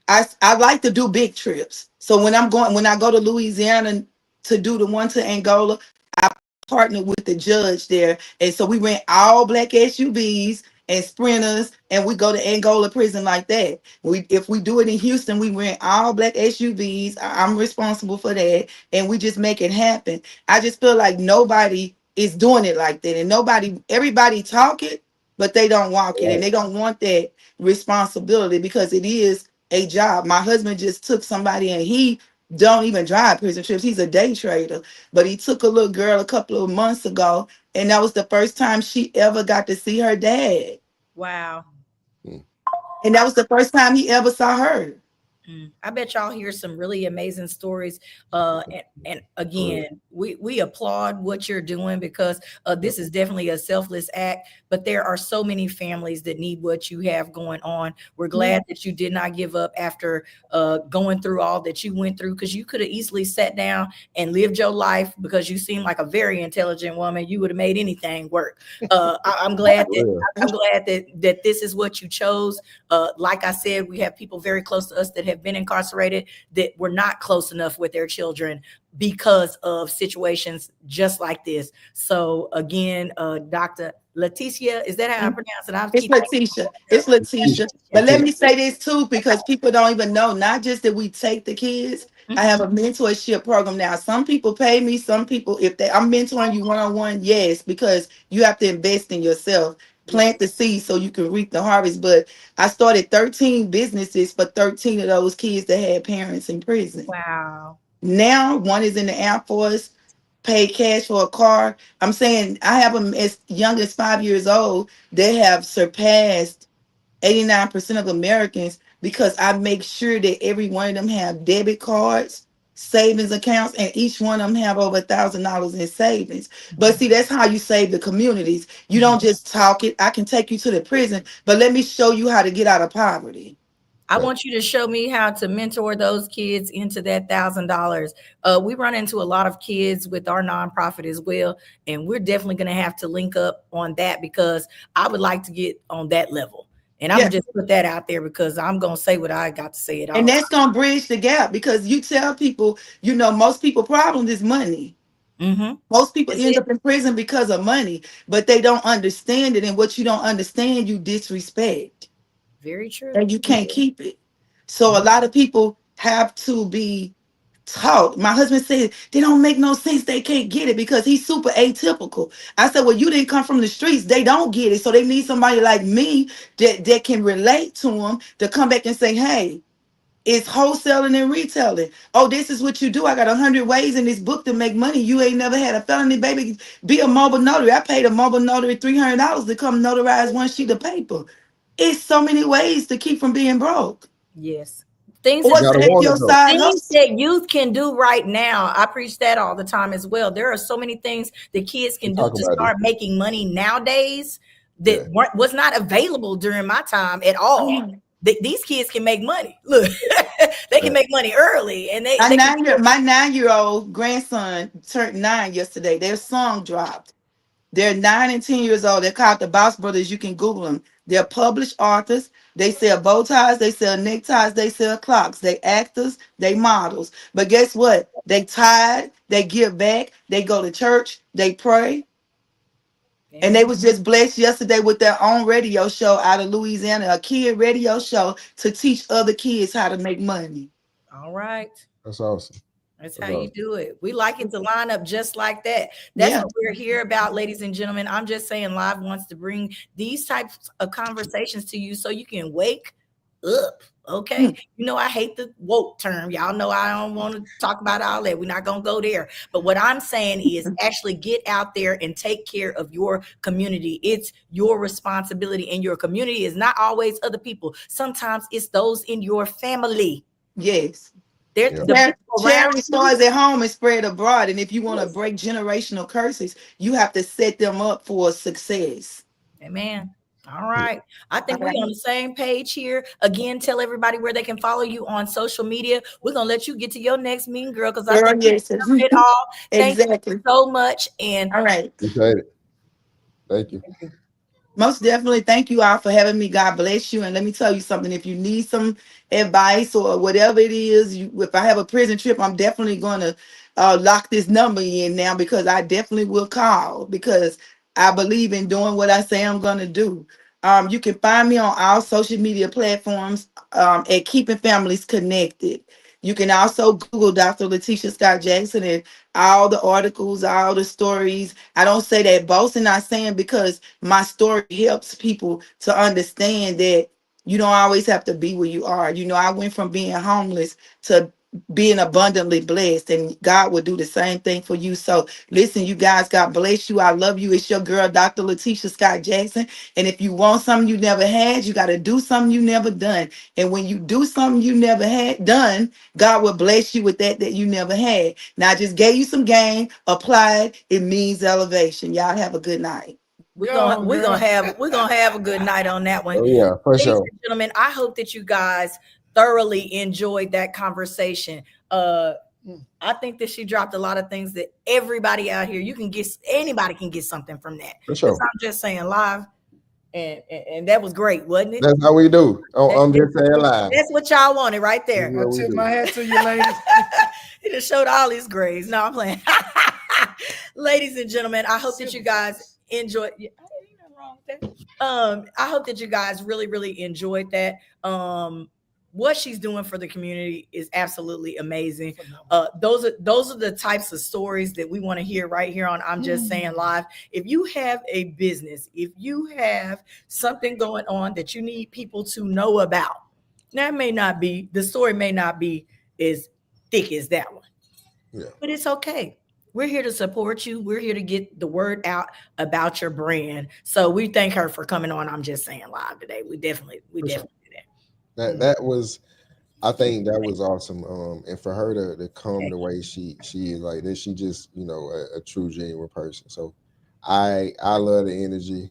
I like to do big trips. So when I go to Louisiana to do the one to Angola, I partnered with the judge there, and so we rent all black SUVs and sprinters, and we go to Angola prison like that. If we do it in Houston, we rent all black SUVs. I'm responsible for that, and we just make it happen. I just feel like nobody is doing it like that, and everybody talk it, but they don't walk it, and they don't want that responsibility because it is a job. My husband just took somebody, and he don't even drive prison trips. He's a day trader, but he took a little girl a couple of months ago, and that was the first time she ever got to see her dad. Wow. Mm. And that was the first time he ever saw her. I bet y'all hear some really amazing stories. And Correct. again, we applaud what you're doing because this is definitely a selfless act. But there are so many families that need what you have going on. We're glad that you did not give up after going through all that you went through, because you could have easily sat down and lived your life, because you seem like a very intelligent woman. You would have made anything work. I'm glad that Yeah. that this is what you chose. Like I said, we have people very close to us that have been incarcerated that were not close enough with their children because of situations just like this. So again, Dr. Letitia, is that how I pronounce it? I'll It's keep Letitia. It's Letitia. But let Okay. me say this too, because people don't even know, not just that we take the kids. I have a mentorship program now. Some people pay me, some people, if I'm mentoring you one-on-one, yes, because you have to invest in yourself, Yeah. plant the seed so you can reap the harvest. But I started 13 businesses for 13 of those kids that had parents in prison. Wow. Now one is in the Air Force, paid cash for a car. I'm saying I have them as young as 5 years old. They have surpassed 89% of Americans because I make sure that every one of them have debit cards, savings accounts, and each one of them have over $1,000 in savings. But see, that's how you save the communities. You don't just talk it. I can take you to the prison, but let me show you how to get out of poverty. I want you to show me how to mentor those kids into that $1,000. We run into a lot of kids with our nonprofit as well, and we're definitely going to have to link up on that, because I would like to get on that level. And I'm Yeah. gonna just put that out there, because I'm gonna say what I got to say at And all. that's going to bridge the gap, because you tell people, most people problem is money. Mm-hmm. Most people That's end it. up in prison because of money, but they don't understand it. And what you don't understand, you disrespect, Very true. and you can't keep it. So a lot of people have to be taught. My husband said they don't make no sense. They can't get it because he's super atypical. I said, well, you didn't come from the streets. They don't get it. So they need somebody like me that can relate to them to come back and say, hey, it's wholesaling and retailing. Oh, this is what you do. I got 100 ways in this book to make money. You ain't never had a felony, baby. Be a mobile notary. I paid a mobile notary $300 to come notarize one sheet of paper. It's so many ways to keep from being broke. Yes. Things Or that You gotta take want your it though. side things hustle. that youth can do right now. I preach that all the time as well. There are so many things that kids We can do talk to about it. start making money nowadays that Yeah. was not available during my time at all. These kids can make money. Look, they can Yeah. make money early, and My they can nine do year it. my 9-year-old grandson turned 9 yesterday. Their song dropped. They're 9 and 10 years old. They're called the Boss Brothers. You can Google them. They're published authors. They sell bow ties. They sell neckties. They sell clocks. They actors. They models. But guess what? They tired. They give back. They go to church. They pray. And they Amen. was just blessed yesterday with their own radio show out of Louisiana, a kid radio show to teach other kids how to make money. All right. That's awesome. That's how That's you awesome. do it. We like it to line up just like that. That's Yeah. what we're here about, ladies and gentlemen. I'm just saying, Live wants to bring these types of conversations to you so you can wake up. Okay. Mm. I hate the woke term. Y'all know I don't want to talk about all that. We're not going to go there. But what I'm saying is actually get out there and take care of your community. It's your responsibility, and your community is not always other people. Sometimes it's those in your family. Yes. They're Yeah. the people around Charity starts at home and spread abroad. And if you want to break generational curses, you have to set them up for success. Amen. All right. I think All we're right. on the same page here. Again, tell everybody where they can follow you on social media. We're going to let you get to your next meeting, girl, because I Girl, think we yes. covered it all. Thank you Exactly. so much. And All right. Appreciate it. Thank you. Most definitely. Thank you all for having me. God bless you. And let me tell you something. If you need some advice or whatever it is, if I have a prison trip, I'm definitely going to lock this number in now, because I definitely will call, because I believe in doing what I say I'm going to do. You can find me on all social media platforms at Keeping Families Connected. You can also Google Dr. Letitia Scott-Jackson and all the articles, all the stories. I don't say that boasting, not saying, because my story helps people to understand that you don't always have to be where you are. You know, I went from being homeless to being abundantly blessed, and God will do the same thing for you. So listen, you guys, God bless you. I love you. It's your girl, Dr. Letitia Scott-Jackson. And if you want something you never had, you got to do something you never done. And when you do something you never had done, God will bless you with that you never had. Now, I just gave you some game. Apply it. It means elevation. Y'all have a good night. we're gonna have a good night on that one. Oh yeah, for Ladies sure. and gentlemen, I hope that you guys thoroughly enjoyed that conversation. I think that she dropped a lot of things that everybody out here, anybody can get something from that. For sure. I'm just saying live. And that was great, wasn't it? That's how we do. I'm just saying live. That's what y'all wanted right there. Yeah, I we tip do. my hat to you, ladies. He just showed all his grades. No, I'm playing. Ladies and gentlemen, I hope that you guys enjoyed. Ain't nothing wrong with that. I hope that you guys really, really enjoyed that. What she's doing for the community is absolutely amazing. Those are the types of stories that we want to hear right here on I'm Just Saying Live. If you have a business, if you have something going on that you need people to know about, the story may not be as thick as that one. Yeah. But it's okay. We're here to support you. We're here to get the word out about your brand. So we thank her for coming on I'm Just Saying Live today. We definitely do that. That was, I think that was awesome. And for her to come the way she is like this, she just, a true genuine person. So I love the energy.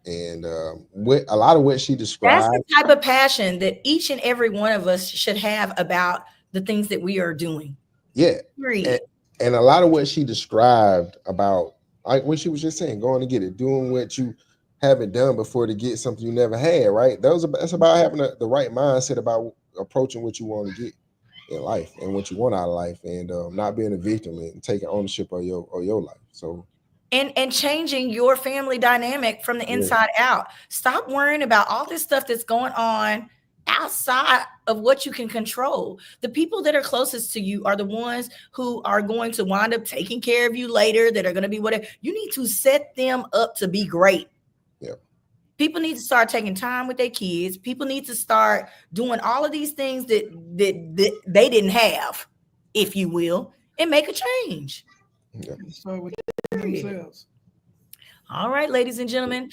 And with a lot of what she described. That's the type of passion that each and every one of us should have about the things that we are doing. Yeah. Period. And a lot of what she described about, like what she was just saying, going to get it, doing what you haven't done before to get something you never had, right? That's about having the right mindset about approaching what you want to get in life and what you want out of life, and not being a victim and taking ownership of your life. So and changing your family dynamic from the inside out. Stop worrying about all this stuff that's going on outside of what you can control. The people that are closest to you are the ones who are going to wind up taking care of you later, that are going to be whatever. You need to set them up to be great. Yeah. People need to start taking time with their kids. People need to start doing all of these things that they didn't have, if you will, and make a change. Yeah. Start with themselves. All right, ladies and gentlemen,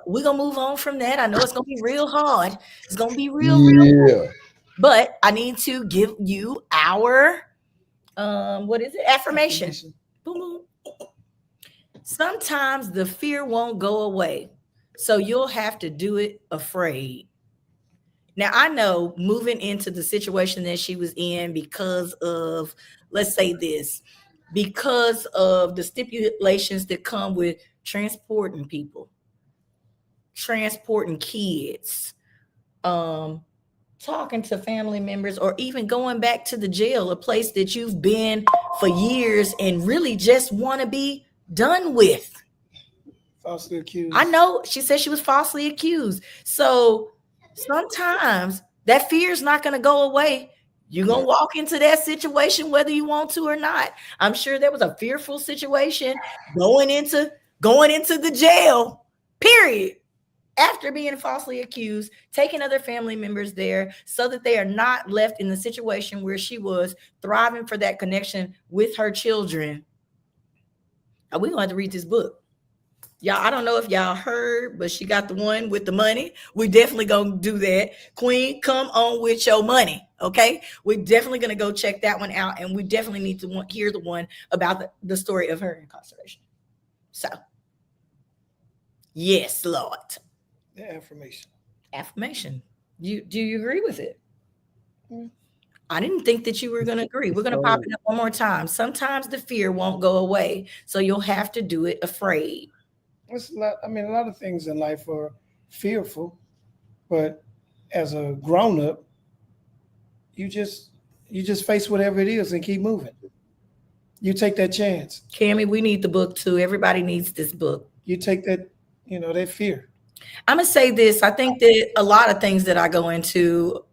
we're gonna move on from that. I know it's gonna be real hard. It's gonna be real hard. But I need to give you our what is it? Affirmation. Boom, boom. Sometimes the fear won't go away, so you'll have to do it afraid. Now, I know moving into the situation that she was in because of, let's say this, because of the stipulations that come with transporting people, transporting kids, talking to family members, or even going back to the jail, a place that you've been for years and really just want to be done with. Falsely accused. I know she said she was falsely accused. So sometimes that fear is not going to go away. You're going to walk into that situation whether you want to or not. I'm sure there was a fearful situation going into the jail, period, after being falsely accused, taking other family members there so that they are not left in the situation where she was thriving for that connection with her children. We're going to have to read this book. Y'all, I don't know if y'all heard, but she got the one with the money. We definitely gonna do that. Queen, come on with your money. Okay, we're definitely going to go check that one out, and we definitely need to hear the one about the story of her incarceration. So, yes, Lord. The affirmation. Affirmation. Do you agree with it? Mm. I didn't think that you were going to agree. We're going to pop it up one more time. Sometimes the fear won't go away, so you'll have to do it afraid. It's a lot. I mean, a lot of things in life are fearful, but as a grown up, you just face whatever it is and keep moving. You take that chance. Cammie, we need the book too. Everybody needs this book. You take that, that fear. I'm gonna say this. I think that a lot of things that I go into,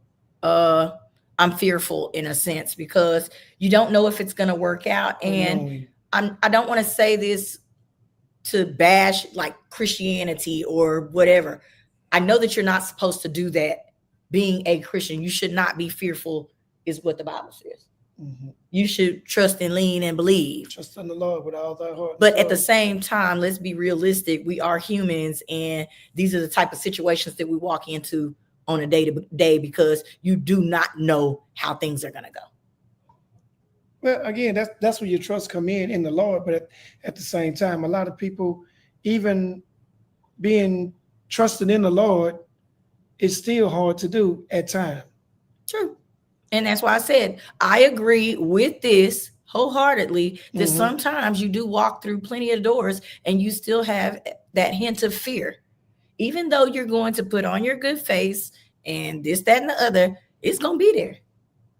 I'm fearful in a sense because you don't know if it's gonna work out. And I don't want to say this to bash like Christianity or whatever. I know that you're not supposed to do that. Being a Christian, you should not be fearful, is what the Bible says. Mm-hmm. You should trust and lean and believe. Trust in the Lord with all thy heart. But at the same time, let's be realistic. We are humans, and these are the type of situations that we walk into on a day-to-day because you do not know how things are going to go. Well, again, that's where your trust come in the Lord. But at the same time, a lot of people, even being trusted in the Lord, is still hard to do at times. True. And that's why I said, I agree with this wholeheartedly, that sometimes you do walk through plenty of doors and you still have that hint of fear. Even though you're going to put on your good face and this, that, and the other, it's going to be there.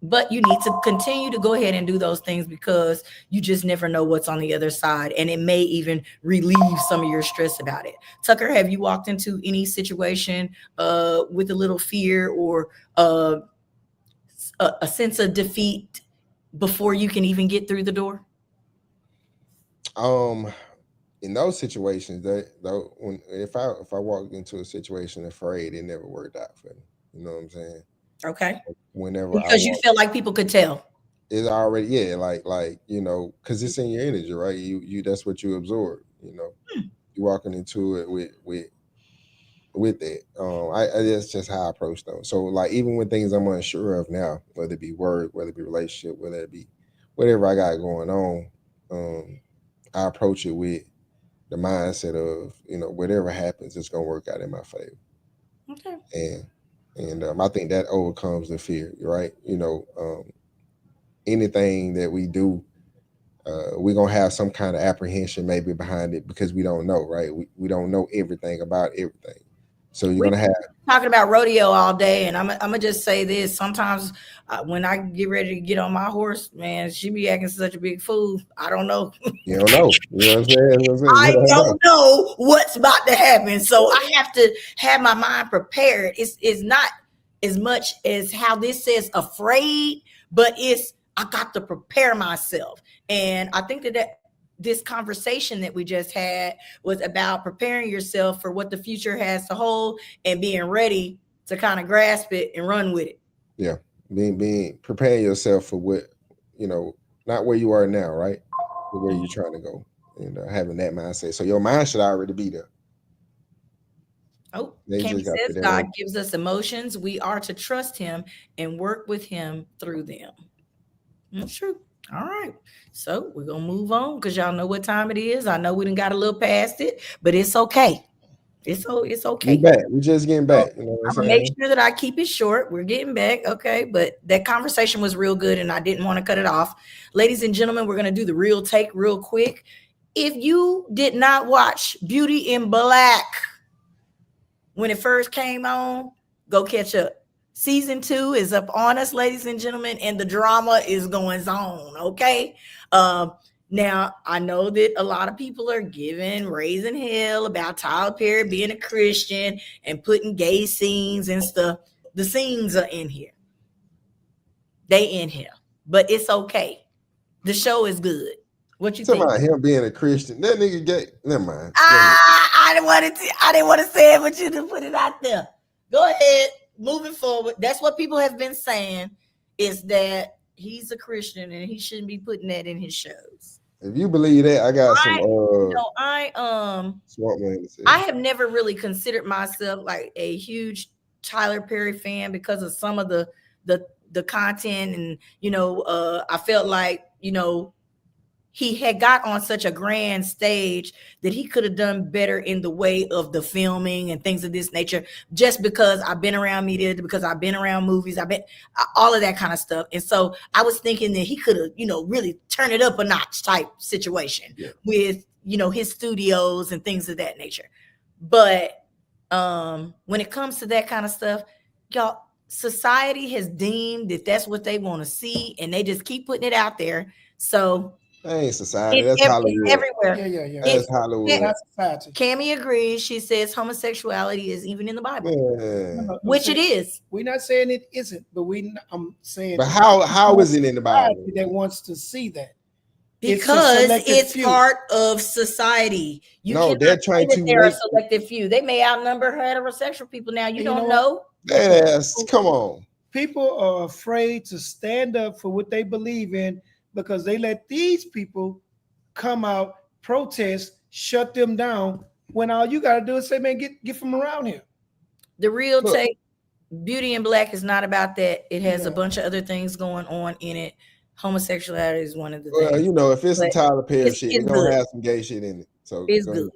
But you need to continue to go ahead and do those things because you just never know what's on the other side. And it may even relieve some of your stress about it. Tucker, have you walked into any situation with a little fear or a sense of defeat before you can even get through the door? In those situations, if I walked into a situation afraid, it never worked out for me. You know what I'm saying? Okay. Whenever because you feel like people could tell. It's already because it's in your energy, right? You that's what you absorb. You're walking into it with that. That's just how I approach them. So like even when things I'm unsure of now, whether it be work, whether it be relationship, whether it be whatever I got going on, I approach it with the mindset of whatever happens, it's gonna work out in my favor. Okay. And I think that overcomes the fear, right? Anything that we do, we're gonna have some kind of apprehension maybe behind it because we don't know, right? We don't know everything about everything. So you're gonna have talking about rodeo all day, and I'm gonna just say this. Sometimes when I get ready to get on my horse, man, she be acting such a big fool. I don't know. You don't know. You know what I'm saying? I don't know what's about to happen, so I have to have my mind prepared. It's not as much as how this says afraid, but I got to prepare myself, and I think that this conversation that we just had was about preparing yourself for what the future has to hold and being ready to kind of grasp it and run with it. Yeah. Being preparing yourself for what, not where you are now, right? But where you're trying to go and having that mindset. So your mind should already be there. Oh, Cammie says God gives us emotions. We are to trust him and work with him through them. That's true. All right. So we're going to move on because y'all know what time it is. I know we done got a little past it, but it's okay. It's okay. We're just getting back. I'm going to make sure that I keep it short. We're getting back. Okay. But that conversation was real good and I didn't want to cut it off. Ladies and gentlemen, we're going to do the real take real quick. If you did not watch Beauty in Black when it first came on, go catch up. Season 2 is up on us, ladies and gentlemen, and the drama is going on, okay? Now, I know that a lot of people are raising hell about Tyler Perry being a Christian and putting gay scenes and stuff. The scenes are in here. They in here. But it's okay. The show is good. What you think? About him being a Christian. That nigga gay. Never mind. I didn't want to say it, but you didn't put it out there. Go ahead. Moving forward, that's what people have been saying, is that he's a Christian and he shouldn't be putting that in his shows. If you believe that, I got I have never really considered myself like a huge Tyler Perry fan because of some of the the content, and I felt like he had got on such a grand stage that he could have done better in the way of the filming and things of this nature, just because I've been around media, because I've been around movies, I've been all of that kind of stuff. And so I was thinking that he could have, really turn it up a notch type situation with, his studios and things of that nature. But when it comes to that kind of stuff, y'all, society has deemed that that's what they want to see, and they just keep putting it out there. So that ain't society. That's Hollywood. Everywhere. Yeah. That's Hollywood. That's society. Cammie agrees. She says homosexuality is even in the Bible, Yeah. which it is. We're not saying it isn't, but I'm saying. But how is it in the Bible? That wants to see that. Because it's part of society. They're trying to. They're a selective few. They may outnumber heterosexual people now. You don't know. Yes, come on. People are afraid to stand up for what they believe in because they let these people come out, protest, shut them down, when all you got to do is say, man, get from around here. The real take, Beauty in Black, is not about that. It has a bunch of other things going on in it. Homosexuality is one of the things. If it's a Tyler Perry shit, it's going to have some gay shit in it. So it's good.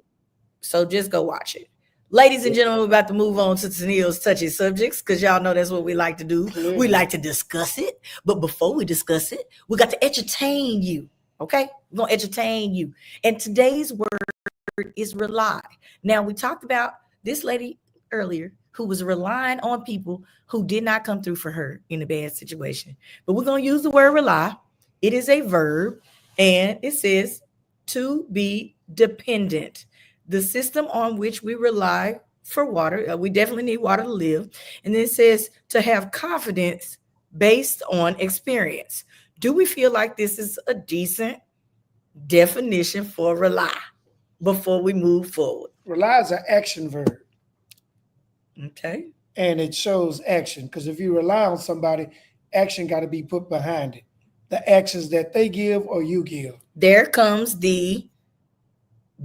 So just go watch it. Ladies and gentlemen, we're about to move on to Tennille's touchy subjects, because y'all know that's what we like to do. Yeah. We like to discuss it. But before we discuss it, we got to entertain you. Okay? We're going to entertain you. And today's word is rely. Now, we talked about this lady earlier who was relying on people who did not come through for her in a bad situation. But we're going to use the word rely. It is a verb, and it says to be dependent. The system on which we rely for water, we definitely need water to live. And then it says to have confidence based on experience. Do we feel like this is a decent definition for rely before we move forward? Rely is an action verb. Okay. And it shows action, because if you rely on somebody, action got to be put behind it. The actions that they give or you give. There comes the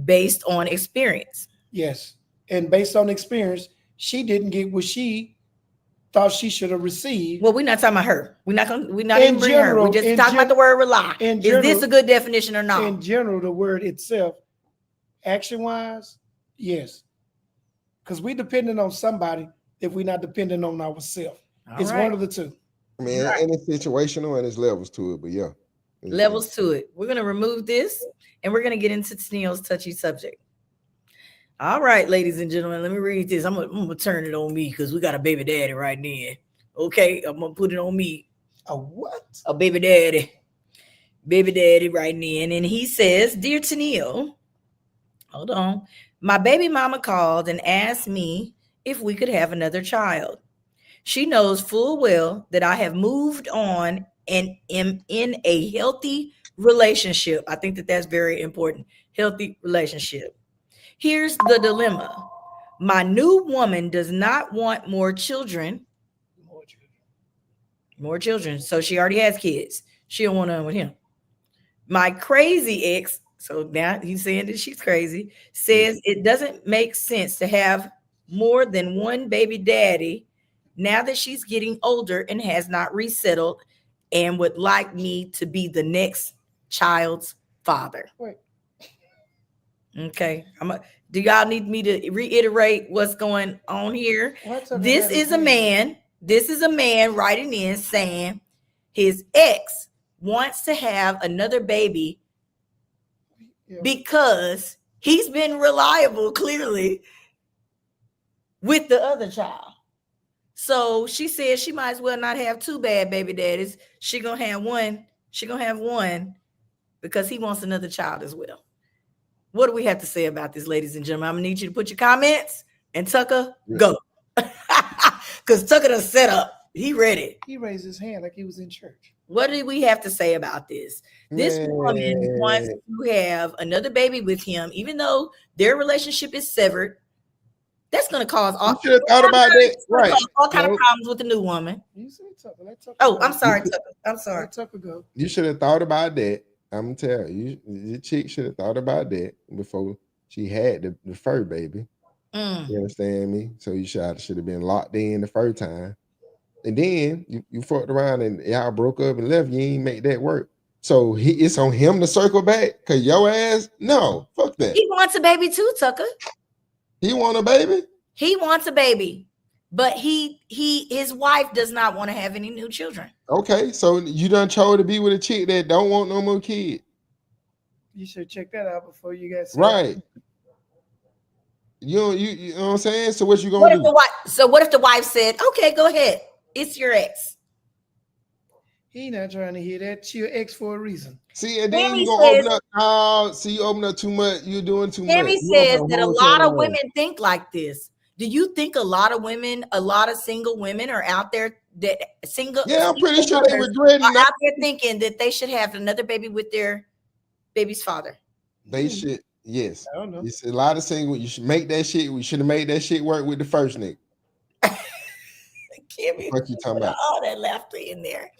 based on experience. Yes. And based on experience, she didn't get what she thought she should have received. Well, we're not talking about her. We're not even bring her. We're just talking about the word rely. Is this a good definition or not? In general, the word itself, action-wise, yes. Because we're depending on somebody if we're not depending on ourselves. It's one of the two. I mean, and it's situational and it's levels to it, but yeah. Levels to it. We're going to remove this and we're going to get into Tennille's touchy subject. All right, ladies and gentlemen, let me read this. I'm going to turn it on me because we got a baby daddy right now. Okay, I'm going to put it on me. A what? A baby daddy. Baby daddy right now. And he says, Dear Tennille, hold on. My baby mama called and asked me if we could have another child. She knows full well that I have moved on and am in a healthy relationship. I think that that's very important. Healthy relationship. Here's the dilemma. My new woman does not want more children. More children. So she already has kids. She don't want none with him. My crazy ex, so now he's saying that she's crazy, says it doesn't make sense to have more than one baby daddy now that she's getting older and has not resettled and would like me to be the next child's father. Wait. Okay. Do y'all need me to reiterate what's going on here? This is a man writing in saying his ex wants to have another baby because he's been reliable, clearly, with the other child. So she said she might as well not have two bad baby daddies. She gonna have one. She gonna have one because he wants another child as well. What do we have to say about this, ladies and gentlemen? I'm gonna need you to put your comments, and Tucker, go. Because Tucker done set up. He ready. He raised his hand like he was in church. What do we have to say about this? This woman wants to have another baby with him, even though their relationship is severed. That's going to cause all kind of problems with the new woman. You see Tucker. Let Tucker go. go. I'm sorry, Tucker. I'm sorry. Let Tucker go. You should have thought about that. I'm gonna tell you, your chick should have thought about that before she had the fur baby. You understand me? So you should have been locked in the first time. and then you fucked around and y'all broke up and left. You ain't make that work. So it's on him to circle back. Cause your ass, no, fuck that. He wants a baby too, Tucker. He want a baby. He wants a baby, but his wife does not want to have any new children. Okay, so you done chose to be with a chick that don't want no more kid. You should check that out before you get right. You know what I'm saying? So what you gonna what do? If the wife, so what if the wife said, "Okay, go ahead. It's your ex." He not trying to hear that. She your ex for a reason. See, and then Tammy you gonna says, open up. See, you open up too much. You're doing too Tammy much. says that a lot of women think like this. Do you think a lot of women, a lot of single women are out there that single? Yeah, I'm pretty sure they regret are out there thinking that they should have another baby with their baby's father. They should. Yes. I don't know. It's a lot of single. You should make that shit. We should have made that shit work with the first nigga. What you talking about? All that laughter in there.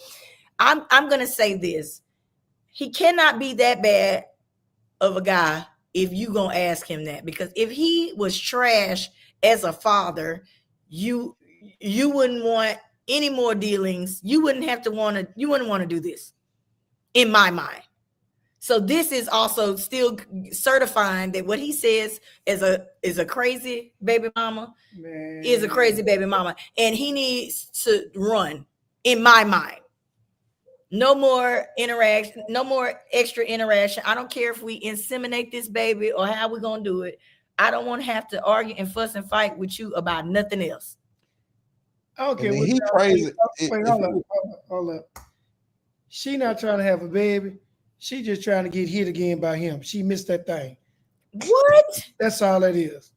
I'm gonna say this. He cannot be that bad of a guy if you gonna ask him that, because if he was trash as a father, you wouldn't want any more dealings. You wouldn't want to do this, in my mind. So this is also still certifying that what he says is a crazy baby mama. Man. Is a crazy baby mama, and he needs to run, in my mind. No more interaction, no more extra interaction. I don't care if we inseminate this baby or how we're gonna do it. I don't want to have to argue and fuss and fight with you about nothing else. Okay, he crazy. Wait, hold up. She not trying to have a baby. She just trying to get hit again by him. She missed that thing. What? That's all that is.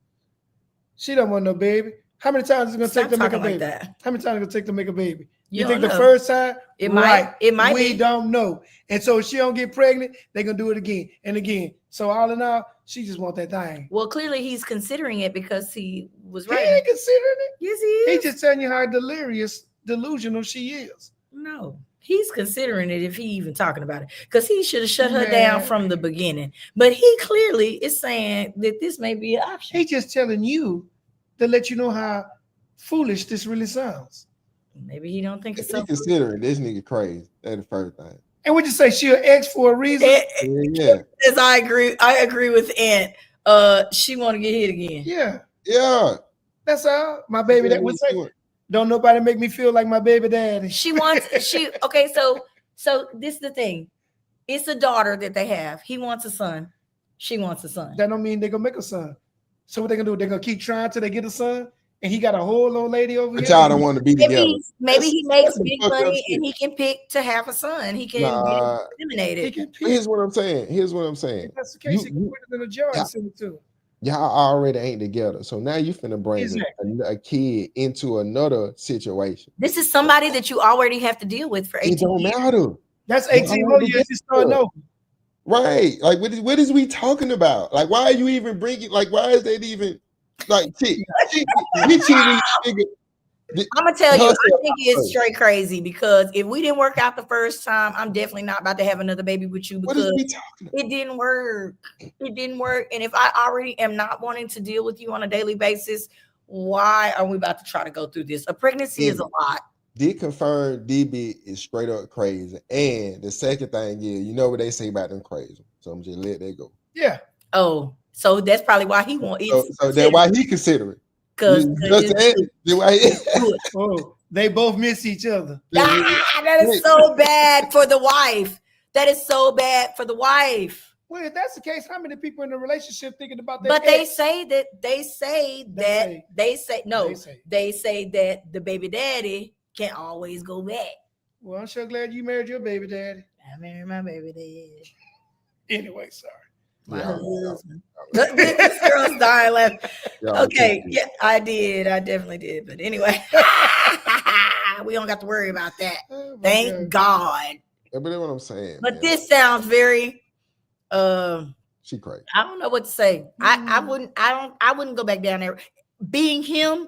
She don't want no baby. How many times is it gonna take to make a baby? How many times is it gonna take to make a baby? You think the first time? It might. It might. We don't know. And so if she don't get pregnant, they're gonna do it again and again. So all in all, she just want that thing. Well, clearly he's considering it because he was right. He ain't considering it. Yes, he is. He's just telling you how delusional she is. No, he's considering it if he even talking about it, because he should have shut her down from the beginning. But he clearly is saying that this may be an option. He's just telling you to let you know how foolish this really sounds. Maybe he don't think it's so. Considering this nigga crazy. That's the first thing. And would you say she an ex for a reason? Yeah. As I agree with Aunt. She want to get hit again. Yeah. Yeah. That's all. My baby that would say, don't nobody make me feel like my baby daddy. She wants okay, so this is the thing. It's a daughter that they have. He wants a son. She wants a son. That don't mean they're gonna make a son. So what they gonna do? They're gonna keep trying till they get a son, and he got a whole old lady over here. Y'all don't want to be together. Maybe he makes big money and he can pick to have a son. He can get eliminated. Here's what I'm saying. If that's the case, he can put it in a jar and send it to him. Y'all already ain't together. So now you finna bring a kid into another situation. This is somebody that you already have to deal with for 18 years. It don't matter. That's 18 more years you start over. Right. Like, what is we talking about? Like, why are you even bringing, like, why is that even, like, we cheating, I'm gonna tell you, I think it's straight crazy, because if we didn't work out the first time, I'm definitely not about to have another baby with you, because it didn't work. It didn't work. And if I already am not wanting to deal with you on a daily basis, why are we about to try to go through this? A pregnancy is a lot. Did confirm DB is straight up crazy. And the second thing is, you know what they say about them crazy. So I'm just let that go. Yeah. Oh, so that's probably why he won't. So that's why he considering. Because they both miss each other. That is so bad for the wife. That is so bad for the wife. Well, if that's the case, how many people in a relationship thinking about that? But they say that the baby daddy can't always go back. Well, I'm sure glad you married your baby daddy. I married my baby daddy. Anyway, sorry. My husband. This girl's dying laughing. Okay, yeah, I did. I definitely did. But anyway, we don't got to worry about that. Thank God. Yeah, but that's what I'm saying. But this sounds very she crazy. I don't know what to say. I wouldn't go back down there. Being him,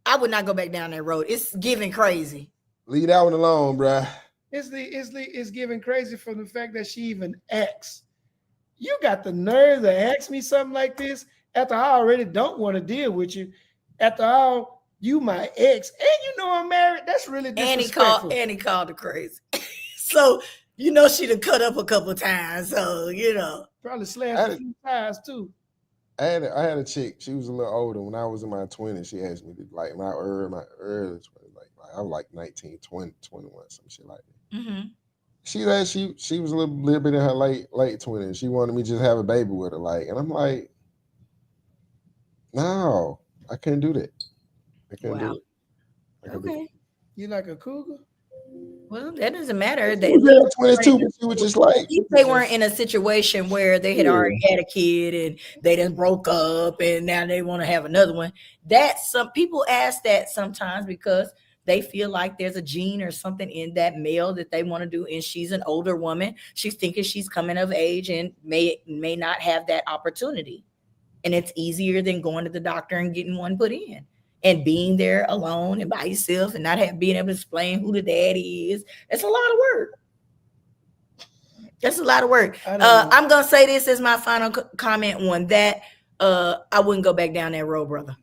I would not go back down that road. It's giving crazy. Leave that one alone, bruh. It's giving crazy from the fact that she even asks. You got the nerve to ask me something like this after I already don't want to deal with you. After all, You my ex, and you know I'm married. That's really disrespectful. And he called her crazy. So you know she'd have cut up a couple times. So you know. Probably slashed a few times too. I had a chick. She was a little older. When I was in my 20s, she asked me to like my early 20s, like I was like 19, 20, 21, some shit like that. Mm-hmm. She was a little bit in her late 20s. She wanted me to just have a baby with her, like, and I'm like, no, I couldn't do that. I couldn't do it. Okay. You like a cougar? Well, that doesn't matter. She was 22, but she was just like, If they weren't in a situation where they had already had a kid and they done broke up and now they want to have another one. That's some people ask that sometimes because they feel like there's a gene or something in that male that they want to do. And she's an older woman. She's thinking she's coming of age and may not have that opportunity. And it's easier than going to the doctor and getting one put in. And being there alone and by yourself and not being able to explain who the daddy is. That's a lot of work. That's a lot of work. I'm going to say this as my final comment on that. I wouldn't go back down that road, brother.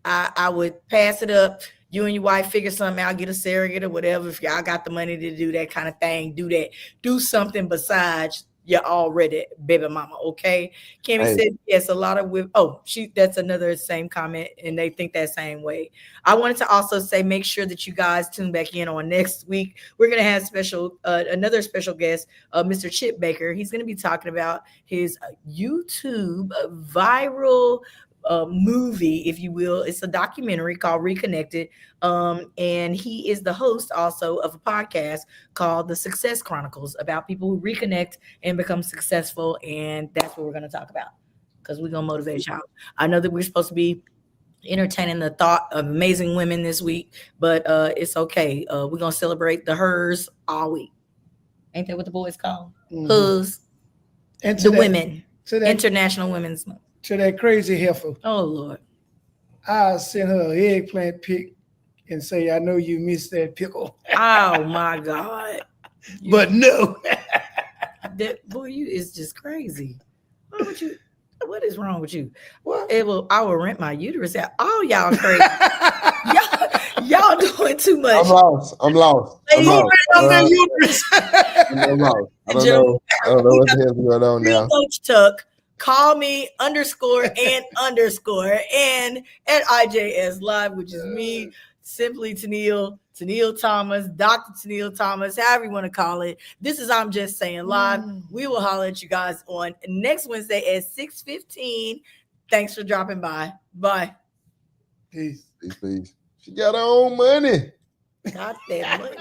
I would pass it up. You and your wife figure something out, get a surrogate or whatever. If y'all got the money to do that kind of thing, do that. Do something besides your already baby mama, okay? Kimmy said, yes, a lot of women. Oh, that's another same comment, and they think that same way. I wanted to also say, make sure that you guys tune back in on next week. We're going to have another special guest, Mr. Chip Baker. He's going to be talking about his YouTube viral movie, if you will. It's a documentary called Reconnected. And he is the host also of a podcast called The Success Chronicles about people who reconnect and become successful. And that's what we're going to talk about because we're going to motivate y'all. I know that we're supposed to be entertaining the thought of amazing women this week, but it's okay. We're going to celebrate the hers all week. Ain't that what the boys call? Mm-hmm. Hers. And the women. International Women's Month. To that crazy heifer. Oh, Lord. I'll send her an eggplant pic and say, I know you missed that pickle. Oh, my God. But no. That boy, you is just crazy. What is wrong with you? Well, I will rent my uterus out. Oh, y'all crazy. y'all doing too much. I'm lost. I'm lost. I don't know what the hell's going on now. Coach Tuck. Call me _ and at IJS Live, which is me, simply Tennille Thomas, Dr. Tennille Thomas, however you want to call it. This is I'm Just Saying Live. We will holler at you guys on next Wednesday at 6:15. Thanks for dropping by. Bye. Peace. She got her own money. Got that money.